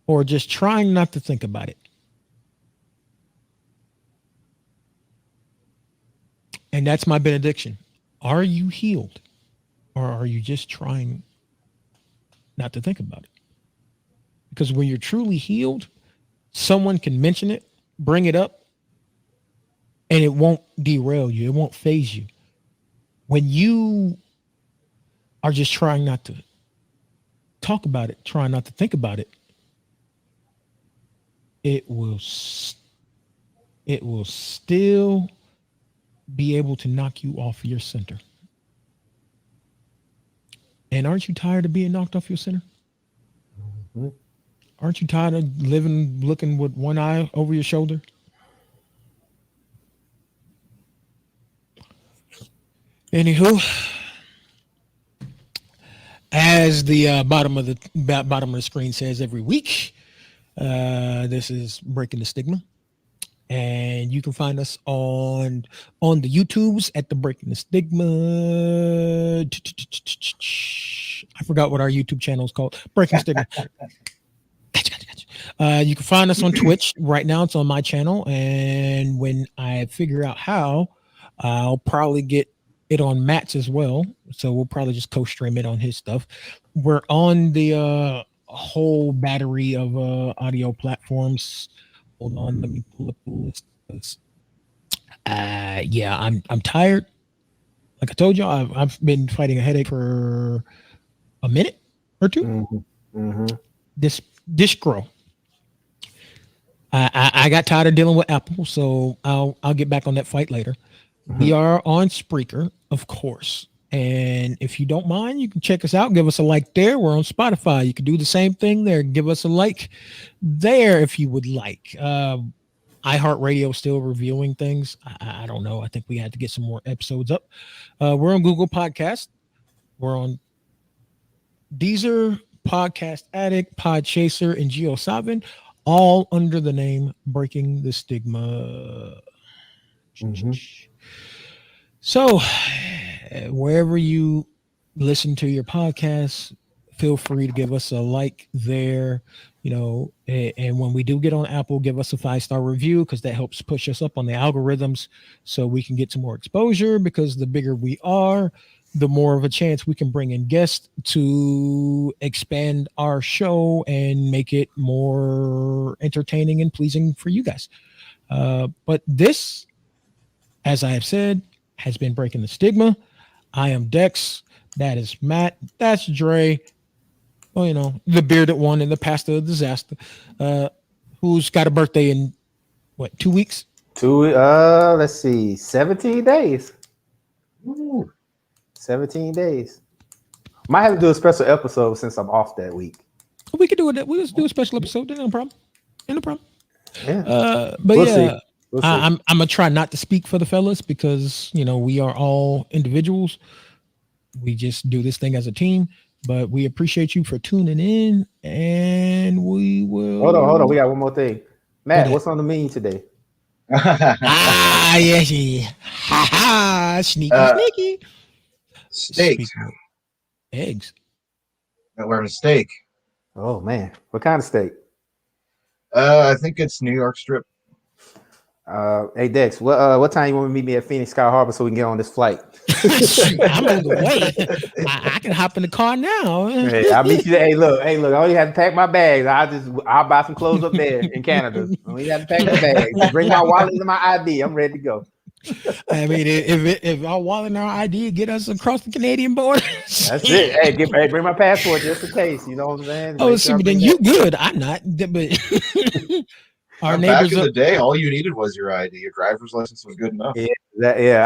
A: or just trying not to think about it?" And that's my benediction. Are you healed or are you just trying not to think about it? Because when you're truly healed, someone can mention it, bring it up, and it won't derail you. It won't phase you. When you are just trying not to talk about it, trying not to think about it, it will still be able to knock you off your center. And aren't you tired of being knocked off your center?
D: Mm-hmm.
A: Aren't you tired of looking with one eye over your shoulder? Anywho, as the bottom of the screen says every week, this is Breaking the Stigma, and you can find us on the YouTubes at the Breaking the Stigma. I forgot what our YouTube channel is called. Breaking the Stigma. Gotcha. You can find us on Twitch right now. It's on my channel, and when I figure out how, I'll probably get it on Matt's as well. So we'll probably just co-stream it on his stuff. We're on the whole battery of audio platforms. Hold on, let me pull up the list. I'm tired. Like I told you, I've been fighting a headache for a minute or two.
D: Mm-hmm. Mm-hmm.
A: This grow. I got tired of dealing with Apple, so I'll get back on that fight later. Mm-hmm. We are on Spreaker, of course. And if you don't mind, you can check us out. Give us a like there. We're on Spotify. You can do the same thing there. Give us a like there if you would like. iHeartRadio still reviewing things. I don't know. I think we had to get some more episodes up. We're on Google Podcast. We're on Deezer, Podcast Addict, Podchaser, and GeoSavin, all under the name Breaking the Stigma. So, wherever you listen to your podcasts, feel free to give us a like there, and when we do get on Apple, give us a 5-star review, because that helps push us up on the algorithms so we can get some more exposure, because the bigger we are, the more of a chance we can bring in guests to expand our show and make it more entertaining and pleasing for you guys. But this, as I have said, has been Breaking the Stigma. I am Dex. That is Matt. That's Dre. Well, the bearded one and the pastor of disaster, who's got a birthday in 2 weeks?
D: Let's see, 17 days.
B: Ooh.
D: 17 days. Might have to do a special episode since I'm off that week.
A: We could do it. We'll just do a special episode. No problem.
D: Yeah.
A: But
D: We'll
A: yeah,
D: see. We'll see.
A: I'm gonna try not to speak for the fellas, because we are all individuals. We just do this thing as a team. But we appreciate you for tuning in, and we will.
D: Hold on. We got one more thing. Matt, what's on the menu today?
A: Yes, ha ha, sneaky.
B: Steak.
A: Eggs.
B: We're having steak.
D: Oh man, what kind of steak?
B: I think it's New York strip.
D: Hey Dex, what time you want to meet me at Phoenix Sky Harbor so we can get on this flight?
A: I'm on the way. I can hop in the car now.
D: Hey, I'll meet you there. Hey, look, I only have to pack my bags. I'll buy some clothes up there in Canada. I only have to pack my bags. Bring my wallet and my ID. I'm ready to go.
A: I mean, if our wallet and our ID get us across the Canadian border,
D: that's it. Hey, bring my passport just in case. You know what I'm saying?
A: Oh, see, but then you good. I'm not. But our
B: Back
A: neighbors
B: in the day, all you needed was your ID. Your driver's license was good enough.
D: I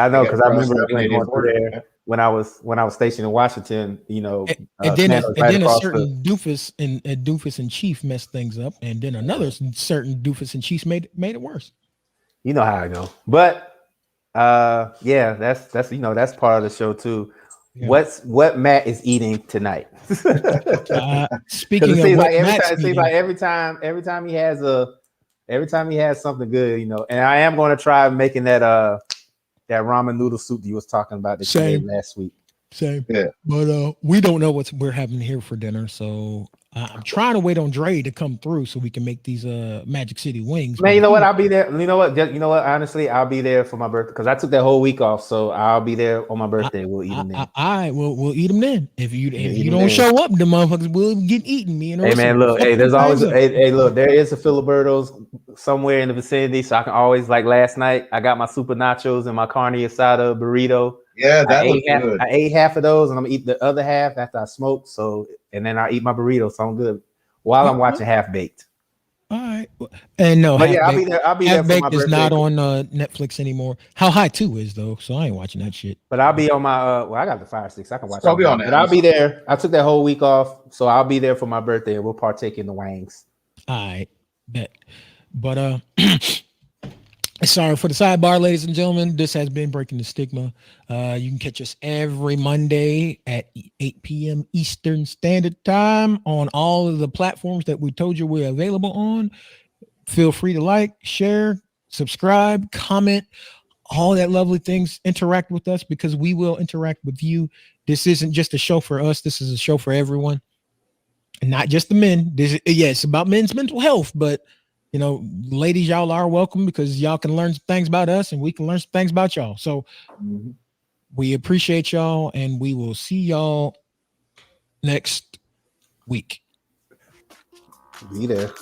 D: know, because I remember
B: Across the
D: going
B: Canadian
D: through
B: border.
D: there when I was stationed in Washington.
A: and then
D: Canada's
A: a
D: right across
A: certain doofus and chief messed things up, and then another certain doofus and chief made it worse.
D: You know how I go. But yeah, that's that's part of the show too.
A: Yeah.
D: What Matt is eating tonight?
A: Speaking
D: it
A: of
D: seems
A: what
D: like
A: Matt's eating,
D: every time he has something good, and I am going to try making that ramen noodle soup that you was talking about that you made last week.
A: Same.
B: Yeah.
A: But we don't know what we're having here for dinner, so I'm trying to wait on Dre to come through so we can make these Magic City wings.
D: Man, you know what? I'll be there. You know what? Honestly, I'll be there for my birthday because I took that whole week off, so I'll be there on my birthday. We'll eat them then.
A: We'll eat them then. If you don't show up, the motherfuckers will get eaten. Me and
D: hey man, look, there's always look, there is a Filiberto's somewhere in the vicinity, so I can always, like last night, I got my super nachos and my carne asada burrito.
B: Yeah, that was good.
D: I ate half of those, and I'm gonna eat the other half after I smoke. So, and then I eat my burrito, so I'm good while I'm watching Half Baked.
A: All right, and no,
D: but yeah, I'll be there. I'll be there for my
A: birthday. Is not on Netflix anymore. How High 2 is though, so I ain't watching that shit.
D: But I'll be on my I got the Fire Sticks. I can watch.
B: Probably on it.
D: But I'll be there. I took that whole week off, so I'll be there for my birthday, and we'll partake in the wangs.
A: All right, bet. But sorry for the sidebar, ladies and gentlemen. This has been Breaking the Stigma. You can catch us every Monday at 8 p.m. Eastern Standard Time on all of the platforms that we told you we're available on. Feel free to like, share, subscribe, comment, all that lovely things. Interact with us because we will interact with you. This isn't just a show for us. This is a show for everyone, and not just the men. It's about men's mental health, but ladies, y'all are welcome because y'all can learn some things about us and we can learn some things about y'all. So we appreciate y'all and we will see y'all next week.
D: Be there.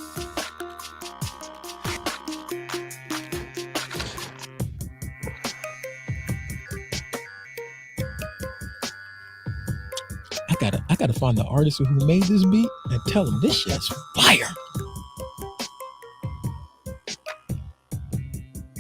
A: I gotta find the artist who made this beat and tell them this shit's fire.